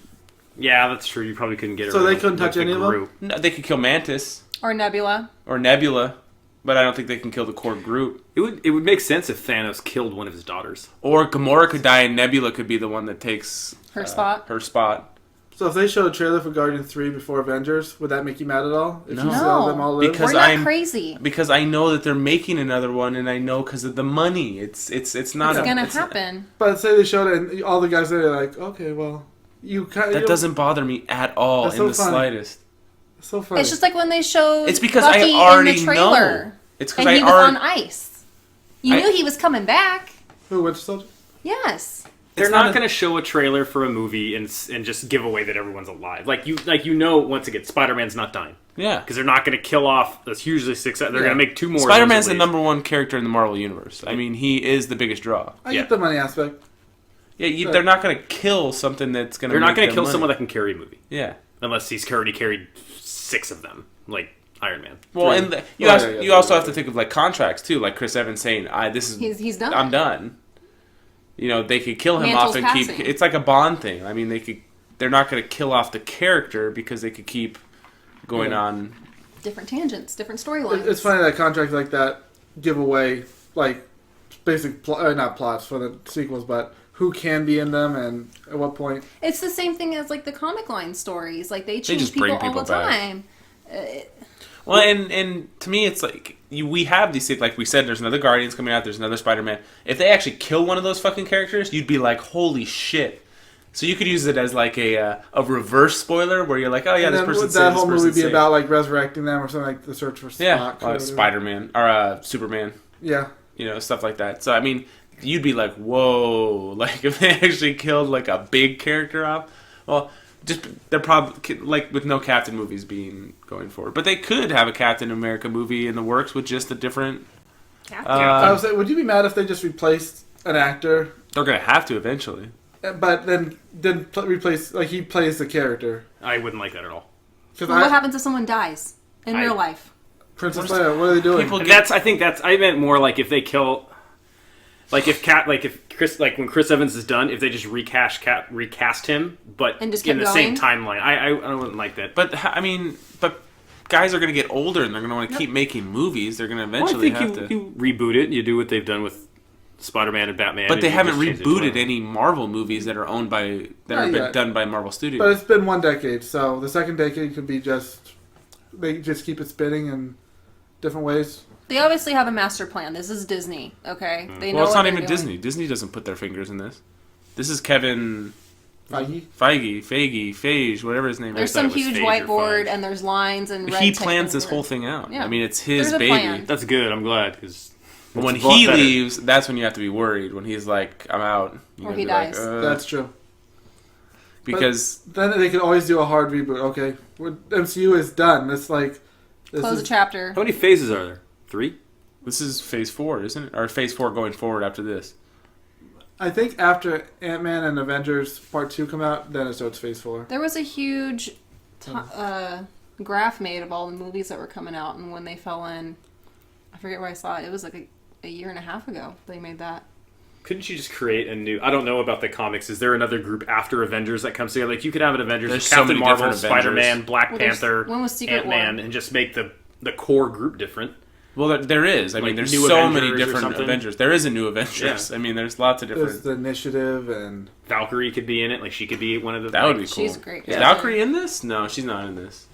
Yeah, that's true. You probably couldn't get it. So they couldn't touch any of them? group. no, they could kill Mantis Or Nebula. or Nebula, but I don't think they can kill the core Groot. It would make sense if Thanos killed one of his daughters. Or Gamora could die, and Nebula could be the one that takes Her spot. Her spot. So if they showed a trailer for Guardians 3 before Avengers, would that make you mad at all? If No. you see all of them all live? Because We're not I'm- crazy. Because I know that they're making another one, and I know because of the money. It's not. It's gonna it's- happen. But say they showed it and all the guys there are like, okay, well, you kind That doesn't bother me at all That's in so the funny. slightest. so funny. It's just like when they showed It's because Bucky I already in the trailer. know. It's because And I he was already. on ice. You I- knew he was coming back. Who, Winter Soldier? Yes. They're It's not not a- going to show a trailer for a movie and just give away that everyone's alive. Like you know, once again, Spider-Man's not dying Yeah. because they're not going to kill off this hugely success. They're Yeah. going to make two more. Spider-Man's of the those at number one character in the Marvel Universe. I mean, he is the biggest draw. I Yeah. get the money aspect. Yeah, they're not going to kill something that's going to. They're not going to kill money. someone that can carry a movie Yeah. unless he's already carried 6 of them, like Iron Man. Well, Three. and you Yeah, also yeah. have to think of like contracts too, like Chris Evans saying, "This is He's done. I'm done." they could kill him Mantle's off and passing. keep. It's like a Bond thing. I mean, they're not going to kill off the character because they could keep going on. Different tangents, different storylines. It's funny that contracts like that give away like basic not plots for the sequels, but who can be in them and at what point. It's the same thing as like the comic line stories. Like they change just people bring all people the back. time. Well, and to me, it's like we have these things. Like we said, there's another Guardians coming out. There's another Spider-Man. If they actually kill one of those fucking characters, you'd be like, holy shit. So you could use it as like a reverse spoiler where you're like, oh yeah, And this then person's would safe, that this whole movie person's be safe. about like resurrecting them or something like the search for Spock? Yeah, or whatever? Spider-Man or Superman, Yeah. Stuff like that. So I mean, you'd be like, whoa, like if they actually killed like a big character off, well, just they're probably like with no Captain movies being going forward, but they could have a Captain America movie in the works with just a different. I was saying, would you be mad if they just replaced an actor, They're gonna have to eventually. but then didn't replace like he plays the character? I wouldn't like that at all. Because Well, what happens if someone dies in I- real life? Princess Leia, what are they doing? People- I meant more like if they kill, like if when Chris Evans is done, if they just recast him, but And just in keep the same going? timeline. I wouldn't like that. But I mean, guys are gonna get older and they're gonna want to keep making movies. They're gonna eventually have to. You reboot it. You do what they've done with Spider-Man and Batman. But and they you haven't just change it rebooted to any Marvel movies that are owned by Not yet. done by Marvel Studios. But it's been one decade, so the second decade could be they just keep it spinning in different ways. They obviously have a master plan. This is Disney, okay? They know Well, it's what not they're even doing. Disney. Disney doesn't put their fingers in this. This is Kevin Feige, whatever his name There's is. some thought it was huge Phage or whiteboard, Feige. and there's lines and red He tape plans this over whole it. thing out. Yeah. I mean, it's his There's a baby. plan. That's good. I'm glad because But when he leaves, that's when you have to be worried. When he's like, "I'm out," Or he dies. That's true. because Then they can always do a hard reboot. Okay, MCU is done. It's like Close the chapter. how many phases are there? 3. this is Phase 4, isn't it? Or Phase 4 going forward after this. I think after Ant-Man and Avengers Part 2 come out, then it starts Phase 4. There was a huge graph made of all the movies that were coming out, and when they fell in, I forget where I saw it. It was like a year and a half ago they made that. Couldn't you just create a new? I don't know about the comics. Is there another group after Avengers that comes together? Like you could have an Avengers, There's so Captain many Marvel, different Avengers. Spider-Man, Black Well, there's- Panther, when was Secret Ant-Man, War? and just make the core group different. Well, there is. I Like mean, there's New so Avengers many or different something? Avengers. There is a new Avengers. Yeah. I mean, there's lots of There's different. the Initiative and Valkyrie could be in it. Like she could be one of the. That would be cool. She's great. Is Yeah. Valkyrie in this? No, she's not in this.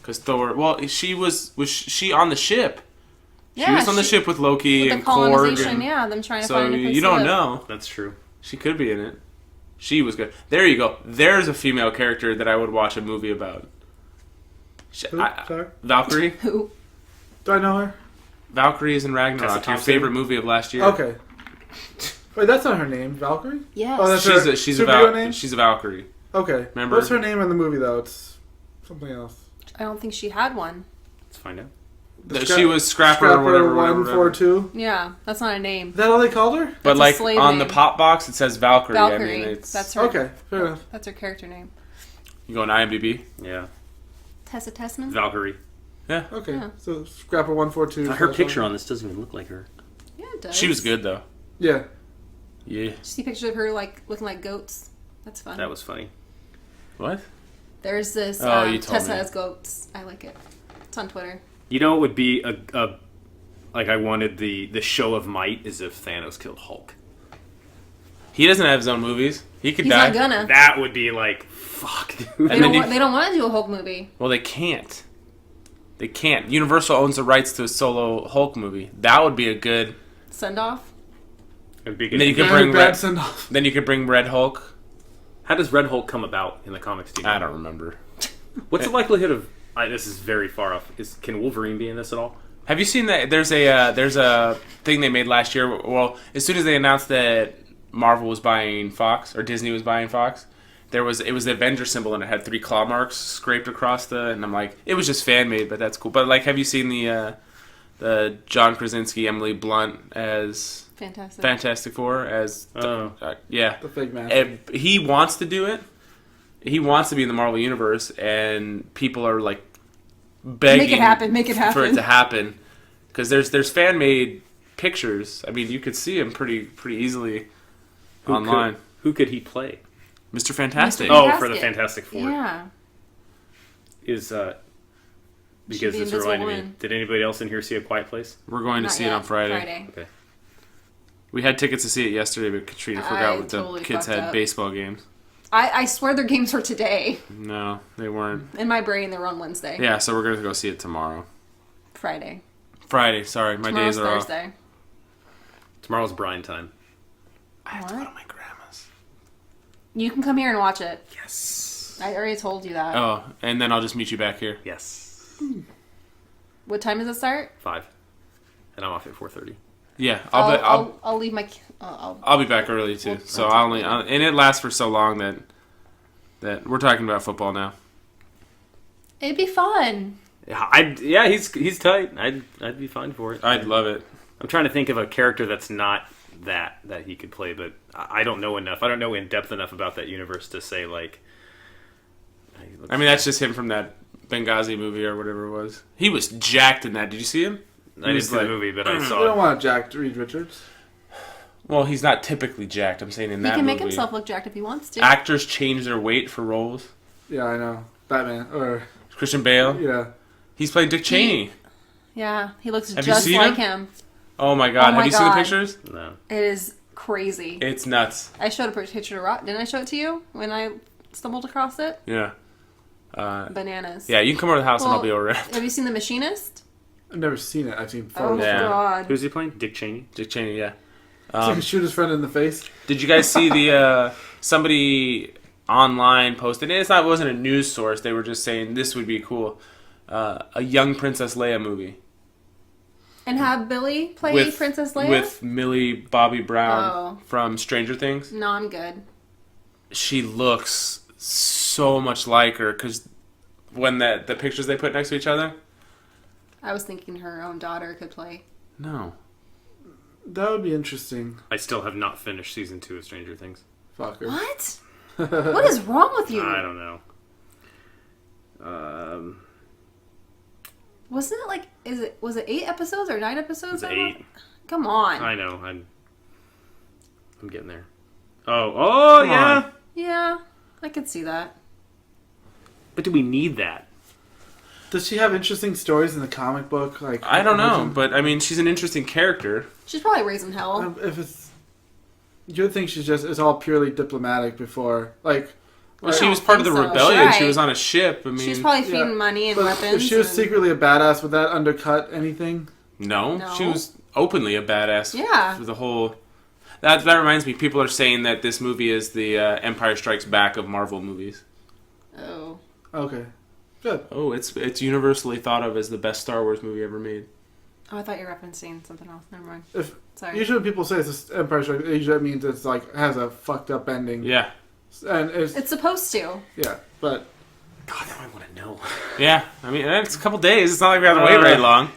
Because Thor. Well, she was she on the ship? She Yeah, was on the ship with Loki With and the Korg. colonization, And, yeah, them trying to so find a place you to don't live. know. That's true. She could be in it. She was good. There you go. There's a female character that I would watch a movie about. who? Sorry, Valkyrie. Who? do I know her? Valkyrie is in Ragnarok. Tessa Your Thompson? favorite movie of last year. Okay. Wait, that's not her name. Valkyrie? Yes. Oh, that's her She's superhero name? She's a Valkyrie. Okay. Remember? What's her name in the movie though? It's something else. I don't think she had one. Let's find out. She was Scrapper or whatever. 142. Yeah, that's not a name. Is that all they called her? But That's a like slave on the name. pop box, it says Valkyrie. Valkyrie. I mean, it's That's her. Okay, fair enough. That's her character name. you go on IMDb. Yeah, Tessa Tessman. Valkyrie. Okay, Yeah. so Scrapper 142. Her picture on this doesn't even look like her. Yeah, it does. She was good though. Yeah. Yeah. Did you see pictures of her like looking like goats? That's fun. That was funny. What? There's this Oh, you told Tessa me. as goats. I like it. It's on Twitter. You know, it would be a like I wanted the show of might is if Thanos killed Hulk. He doesn't have his own movies. He could He's die. not gonna. That would be like fuck, dude. And They then don't, they don't want to do a Hulk movie. Well, they can't. They can't. Universal owns the rights to a solo Hulk movie. That would be a good. Send off. It'd be And then you good. could Very bring bad Red. send-off. Then you could bring Red Hulk. How does Red Hulk come about in the comics? Do you know? I don't remember. What's the likelihood of? This is very far off. Can Wolverine be in this at all? Have you seen that? There's a thing they made last year. Well, as soon as they announced that Marvel was buying Fox or Disney was buying Fox, it was the Avengers symbol and it had 3 claw marks scraped across and I'm like, it was just fan made, but that's cool. But like, have you seen the John Krasinski, Emily Blunt as Fantastic. Fantastic Four as yeah, The fake mask. He wants to do it. He wants to be in the Marvel universe, and people are like begging Make it happen. Make it happen. for it to happen because there's fan made pictures. I mean, you could see him pretty easily. online. Who could he play? Mr. Fantastic. Mr. Oh, Fantastic. for the Fantastic Four. Yeah. Is because be this Invisible reminded me. Woman. Did anybody else in here see A Quiet Place? We're going to Not see yet. it on Friday. Okay. We had tickets to see it yesterday, but Katrina forgot what totally the kids fucked had up. baseball games. I swear their games were today. No, they weren't. In my brain, they were on Wednesday. Yeah, so we're going to go see it tomorrow. Friday. Friday, sorry. My Tomorrow's days are off. Thursday. Tomorrow's Brian time. I have to go What? to my grandma's. You can come here and watch it. Yes. I already told you that. Oh, and then I'll just meet you back here. Yes. What time does it start? 5. And I'm off at 4:30. Yeah, I'll leave my. I'll be back early too. We'll- So I'll and it lasts for so long that we're talking about football now. It'd be fun. Yeah, he's tight. I'd be fine for it. I'd love it. I'm trying to think of a character that's not that he could play, but I don't know enough. I don't know in depth enough about that universe to say like. I mean, that's just him from that Benghazi movie or whatever it was. He was jacked in that. Did you see him? I didn't see the movie, but I You don't saw. want Jack Reed Richards. Well, he's not typically jacked. I'm saying in He that can movie. make himself look jacked if he wants to. Actors change their weight for roles. Yeah, I know. Batman. Or, Christian Bale. yeah. He's playing Dick Cheney. Yeah, he looks Have you just seen like him? him. Oh my god! Oh my Have you seen the God. pictures? No. It is crazy. It's nuts. I showed a picture to Rock. Didn't I show it to you when I stumbled across it? Yeah. Bananas. Yeah, you can come over to the house and I'll Well, be over. Have you seen The Machinist? I've never seen it. I've seen Oh, photos. Yeah. God. Who's he playing? Dick Cheney. Dick Cheney. Yeah. So he can shoot his friend in the face. Did you guys see the somebody online posted? It wasn't a news source. They were just saying this would be cool. A young Princess Leia movie And have Billy play Princess Leia? with Millie Bobby Brown Oh. from Stranger Things. No, I'm good. She looks so much like her because when the pictures they put next to each other. I was thinking her own daughter could play. No. That would be interesting. I still have not finished season 2 of Stranger Things. Fucker. What? What is wrong with you? I don't know. Wasn't it like was it 8 episodes or 9 episodes? It's 8. Come on. I know. I'm getting there. Oh Come yeah. on. Yeah, I could see that. But do we need that? Does she have interesting stories in the comic book? Like I don't know, original- but I mean, she's an interesting character. She's probably raising hell. If it's, you would think it's all purely diplomatic before, like. Well, like- she was part of the think so. rebellion. Right. She was on a ship. I mean, She's probably feeding Yeah. money and But weapons. if she was and- secretly a badass, would that undercut anything? no, No. she was openly a badass. Yeah. For the whole. That reminds me. People are saying that this movie is the Empire Strikes Back of Marvel movies. Oh. Okay, good. Oh, it's universally thought of as the best Star Wars movie ever made. Oh, I thought you were referencing something else. Never mind. If Sorry. usually when people say it's a Empire Strikes, usually that means it's like has a fucked up ending. Yeah, and It's supposed to. yeah, but God, now I want to know. yeah. I mean, it's a couple days. It's not like we have to wait very long.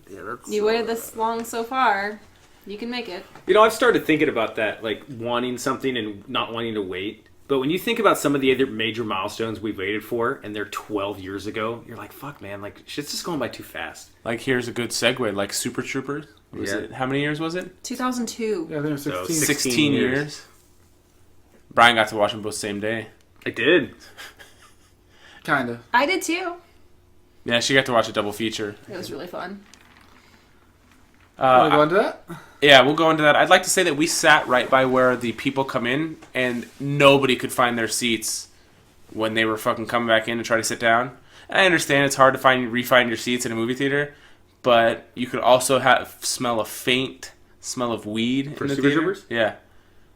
Yeah, that's, You waited this long so far. You can make it. You know, I've started thinking about that, like wanting something and not wanting to wait. But when you think about some of the other major milestones we've waited for, and they're 12 years ago, you're like, fuck, man, like, shit's just going by too fast. Like, here's a good segue. Like Super Troopers. Was Yeah. it? How many years was it? 2002. yeah, I think it was So 16. 16 years. Brian got to watch them both same day. I did. Kinda. I did too. Yeah, she got to watch a double feature. It was really fun. Want to go into that? Yeah, we'll go into that. I'd like to say that we sat right by where the people come in, and nobody could find their seats when they were fucking coming back in to try to sit down. I understand it's hard to refine your seats in a movie theater, but you could also smell a faint smell of weed For in the Super theater. Troopers? Yeah.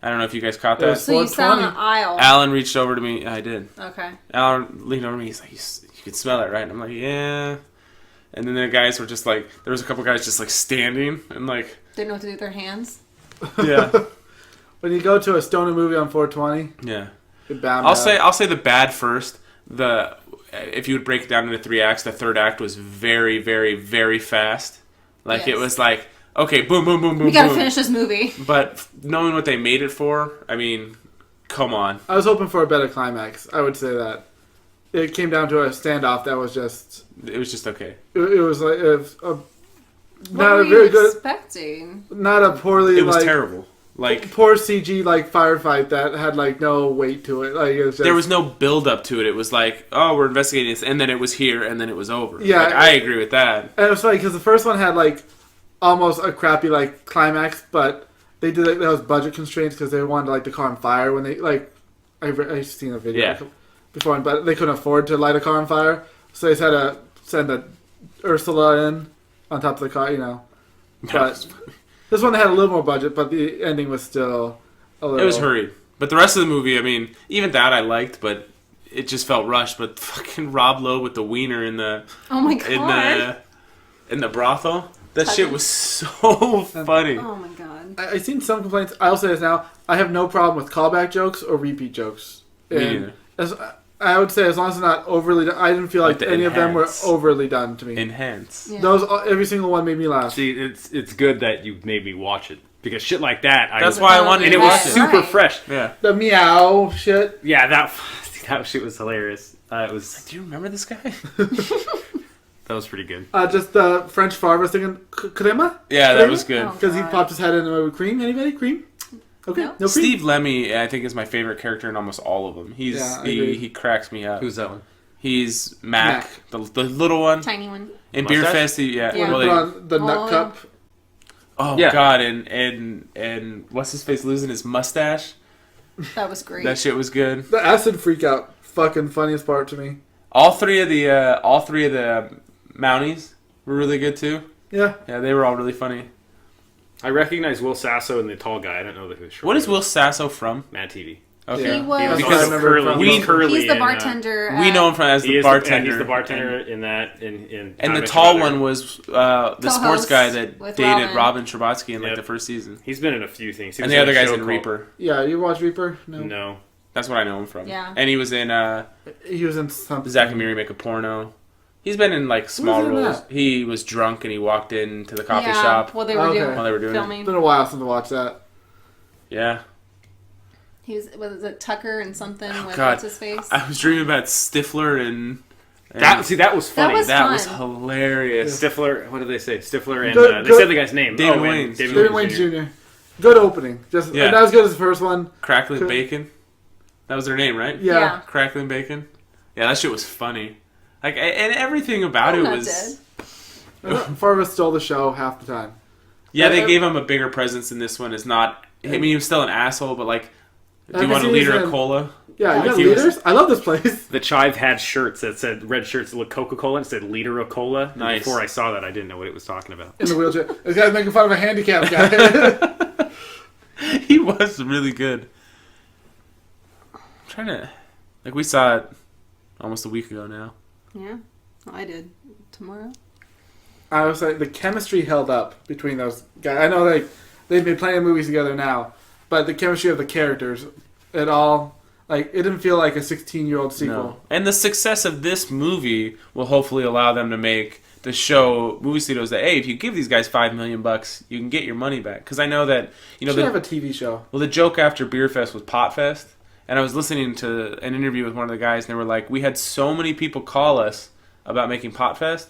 I don't know if you guys caught Yeah, that. So you sat on the 420. aisle. Alan reached over to me. I did. Okay. Alan leaned over to me. He's like, you can smell it, right? And I'm like, yeah. And then the guys were just like, there was a couple guys just like standing and like, Didn't know what to do with their hands. yeah, When you go to a stoner movie on 420, yeah. you're bound. I'll say the bad first. If you would break it down into 3 acts, the third act was very, very, very fast. Like Yes. it was like, okay, boom, boom, boom, boom, We gotta boom. finish this movie. But knowing what they made it for, I mean, come on. I was hoping for a better climax. I would say that it came down to a standoff that was just. It was just okay. It was like What not were a you very good, expecting? not a poorly It was like terrible. Like poor CG like firefight that had like no weight to it. Like it was just, there was no build up to it. It was like, oh, we're investigating this, and then it was here, and then it was over. Yeah, like, I agree with that. And it was funny because the first one had like almost a crappy like climax, but they did that was budget constraints because they wanted like the car on fire when they like I've seen a video Yeah. before, but they couldn't afford to light a car on fire, so they just had to send a Ursula in on top of the car, you know. But this one had a little more budget, but the ending was still a little. It was hurried, but the rest of the movie, I mean, even that I liked, but it just felt rushed. But fucking Rob Lowe with the wiener in the Oh my god. in the brothel, that shit was so funny. Oh my god. I've seen some complaints. I'll say this now: I have no problem with callback jokes or repeat jokes. Me And neither. I would say as long as it's not overly done. I didn't feel like Like the any of them were enhance. overly done to me. Enhance. Yeah. Those every single one made me laugh. See, it's good that you made me watch it because shit like that. That's why I wanted and to it was watch it. super Right. fresh. Yeah. The meow shit. Yeah, that shit was hilarious. It was Do you remember this guy? that was pretty good. Just the French farmer singing crema Yeah, that was good. Oh. because he popped his head in the movie. Cream? Anybody? Cream? Okay, No. no cream. Steve Lemmy, I think, is my favorite character in almost all of them. Yeah, I agree. He cracks me up. Who's that one? He's Mac. The little one. Tiny one. In Mustache? Beer Fest, Yeah. well, Put on the nut Oh, cup. oh Yeah. god, and what's his face losing his mustache? That was great. That shit was good. The acid freak out. Fucking funniest part to me. All three of the Mounties were really good too. Yeah. Yeah, they were all really funny. I recognize Will Sasso and the tall guy. I don't know who's short. What is Will Sasso from? Mad TV? Okay. He was- He was Because also curly. we- He was curly. He's the in, bartender. We know him from as he the is bartender. he's the bartender in that. In And How I the Met tall Your Mother. one was the sports Co-host guy that with dated Robin. Robin Scherbatsky in like Yep. the first season. He's been in a few things. He And was the other a guy's show in called- Reaper. Yeah, you watch Reaper? No. No. That's what I know him from. Yeah. And he was in He was in something. Zach and Miri Make a Porno. He's been in like small was he in roles. that? He was drunk and he walked into the coffee yeah, shop while they were Okay. doing while they were doing filming. It's been a while since I watched that. it. Yeah. He was it Tucker and something with God. what's his face? I was dreaming about Stifler and That was funny. was- that was fun. hilarious. Stifler. What did they say? Stifler and Good- they good- said the guy's name. David and Wayans. David Wayne Jr. Good opening. Just Yeah. not as good as the first one. Crackling Good. Bacon. That was their name, right? Yeah. Yeah. Crackling Bacon. Yeah, that shit was funny. Like, and everything about I'm it not was. dead. Farva stole the show half the time. Yeah, they gave him a bigger presence in this one. It's not. I mean, he was still an asshole, but like, do you want a liter of cola? Yeah, you got he was- leaders? I love this place. The Chive had shirts that said red shirts that looked Coca-Cola and said liter of cola. And Nice. before I saw that, I didn't know what it was talking about. In the wheelchair. This guy's making fun of a handicapped guy. He was really good. I'm trying to. Like, we saw it almost a week ago now. Yeah, I did. Tomorrow. I was like, the chemistry held up between those guys. I know they've been playing movies together now, but the chemistry of the characters, it all, like, it didn't feel like a 16-year-old sequel. No. And the success of this movie will hopefully allow them to make the show movie studios that, hey, if you give these guys $5 million, you can get your money back. Because I know that, you know, Should have a TV show. well, the joke after Beer Fest was Pot Fest. And I was listening to an interview with one of the guys, and they were like, we had so many people call us about making Pot Fest,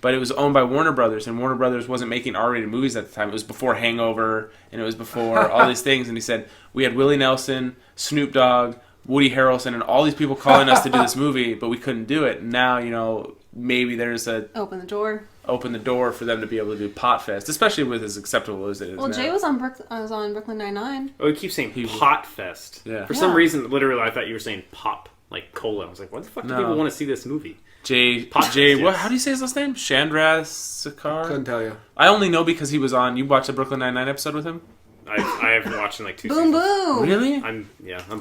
but it was owned by Warner Brothers, and Warner Brothers wasn't making R-rated movies at the time. It was before Hangover, and it was before all these things. And he said, we had Willie Nelson, Snoop Dogg, Woody Harrelson, and all these people calling us to do this movie, but we couldn't do it. And now, you know, maybe there's a Open the door. open the door for them to be able to do Pot Fest, especially with as acceptable as it is Well, now. Jay was on Brooklyn Nine-Nine. Oh, you keep saying He was- Pot Fest. Yeah. For some Yeah. reason, literally, I thought you were saying pop, like cola. I was like, why the fuck do No. people want to see this movie? Jay, Pot Jay, Fest, what? yes. How do you say his last name? Chandra Sakar? Couldn't tell you. I only know because he was on. You watched the Brooklyn Nine-Nine episode with him? I haven't watched in like 2 Boom seasons. boom. Really? I'm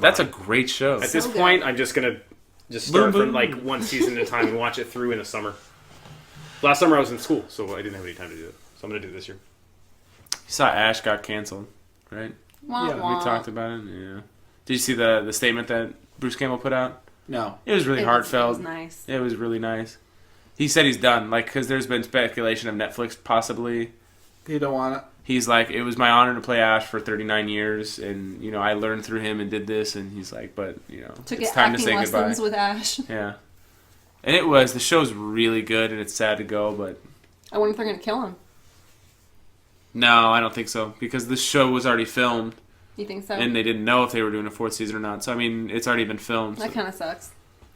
That's a behind. great show. At this So point, good. I'm just gonna just Boom, start boom. from like one season at a time and watch it through in the summer. Last summer I was in school, so I didn't have any time to do it. So I'm gonna do it this year. You saw Ash got canceled, right? Wah, Yeah, we wah. We talked about it. Yeah. Did you see the statement that Bruce Campbell put out? No. It was really It heartfelt. was nice. It was really nice. He said he's done, like, because there's been speculation of Netflix possibly. You don't want it. He's like, it was my honor to play Ash for 39 years, and you know I learned through him and did this, and he's like, but you know, To it's get time to acting say goodbye. lessons with Ash. Yeah, and it was. The show's really good, and it's sad to go, but I wonder if they're gonna kill him. no, I don't think so because the show was already filmed, You think so? And they didn't know if they were doing a 4th season or not. So, I mean, it's already been filmed. That kind of sucks.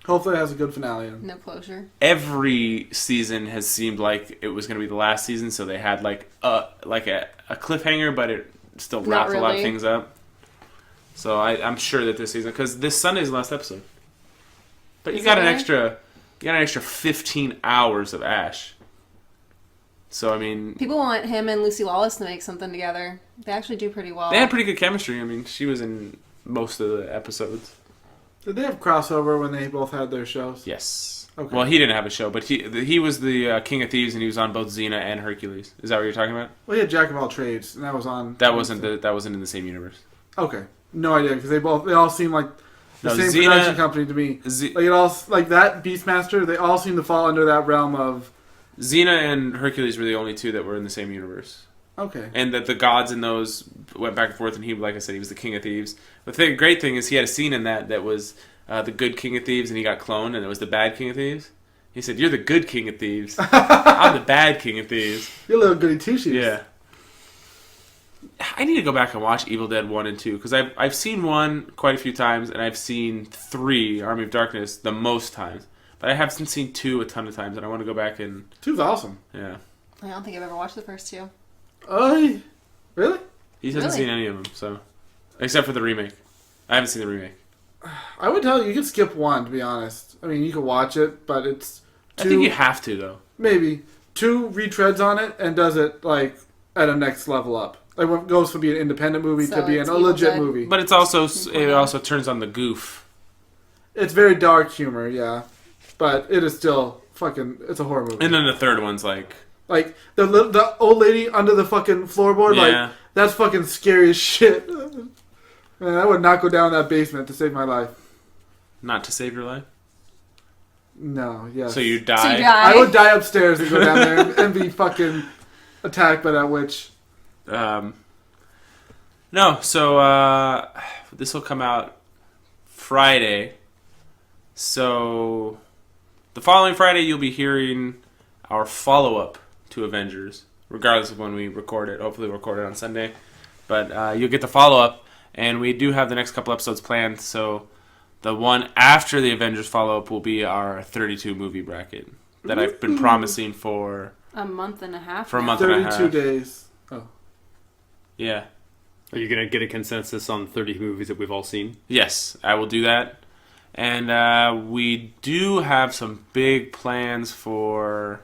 Hopefully it has a good finale. No closure. Every season has seemed like it was going to be the last season, so they had like a cliffhanger, but it still Not wrapped a lot of really. things up. So I'm sure that this season, because this Sunday's the last episode, but you Is got it an really? extra 15 hours of Ash. So I mean, People want him and Lucy Lawless to make something together. They actually do pretty well. they had pretty good chemistry. I mean, she was in most of the episodes. Did they have crossover when they both had their shows? Yes. Okay. Well, he didn't have a show, but he was the King of Thieves, and he was on both Xena and Hercules. Is that what you're talking about? Well, he had Jack of all trades, and that was on. That wasn't in the same universe. Okay, no idea because they all seem like the No, same Xena- production company to me. Like it all, like that Beastmaster, they all seem to fall under that realm of. Xena and Hercules were the only two that were in the same universe. Okay. And that the gods in those went back and forth, and he, like I said, he was the King of Thieves. The great thing is he had a scene in that was the good King of Thieves, and he got cloned, and it was the bad King of Thieves. He said, "You're the good King of Thieves. I'm the bad King of Thieves." You're a little goody two shoes. Yeah. I need to go back and watch Evil Dead 1 and 2, because I've seen 1 quite a few times, and I've seen 3, Army of Darkness, the most times. But I haven't seen 2 a ton of times, and I want to go back and... Two's awesome. Yeah. I don't think I've ever watched the first two. Oh, really? He hasn't Really? seen any of them, so... Except for the remake. I haven't seen the remake. I would tell you could skip 1, to be honest. I mean, you could watch it, but it's I think you have to, though. maybe 2 retreads on it and does it like at a next level up. Like when it goes from being an independent movie So to being it's a Evil legit Dead. movie. But it also turns on the goof. It's very dark humor, yeah. But it is still fucking. It's a horror movie. And then the third one's like... Like the old lady under the fucking floorboard, Yeah. like that's fucking scary as shit. Man, I would not go down that basement to save my life. Not to save your life? No, yes. So you die? So you die. I would die upstairs and go down there and be fucking attacked by that witch. No, so this will come out Friday. So the following Friday you'll be hearing our follow-up to Avengers, regardless of when we record it. Hopefully we'll record it on Sunday. But you'll get the follow-up, and we do have the next couple episodes planned, so the one after the Avengers follow-up will be our 32 movie bracket that I've been promising for A month and a half. For a now. month. and a 32 half. days. Oh. Yeah. Are you going to get a consensus on 30 movies that we've all seen? Yes, I will do that. And we do have some big plans for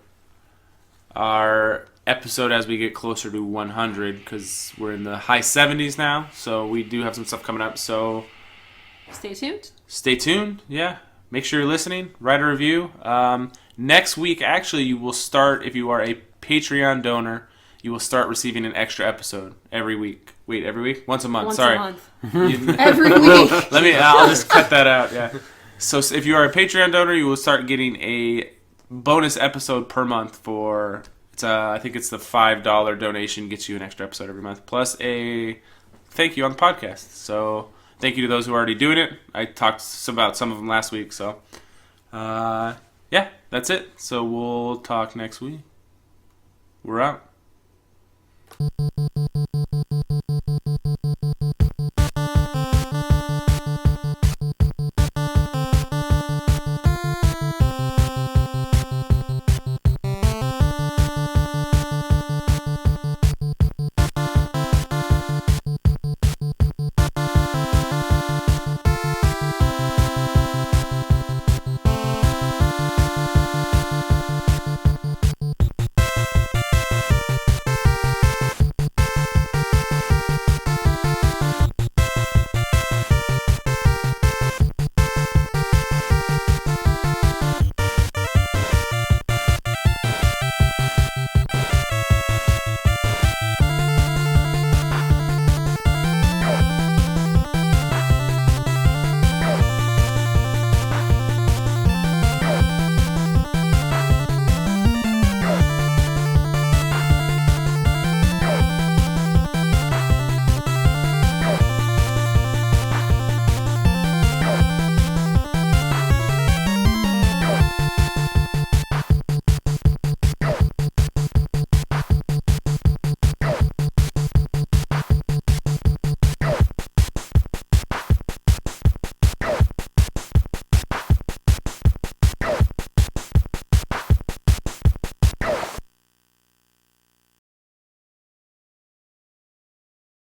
our episode as we get closer to 100, because we're in the high 70s now. So we do have some stuff coming up. So Stay tuned. stay tuned. Yeah. Make sure you're listening. Write a review. Next week, actually, you will start, if you are a Patreon donor, you will start receiving an extra episode every week. Wait, every week? Once a month. Once Sorry. a month. You- Every week. I'll just cut that out. Yeah. So if you are a Patreon donor, you will start getting a bonus episode per month for I think it's the $5 donation gets you an extra episode every month, plus a thank you on the podcast. So thank you to those who are already doing it. I talked about some of them last week. So yeah, that's it. So we'll talk next week. We're out.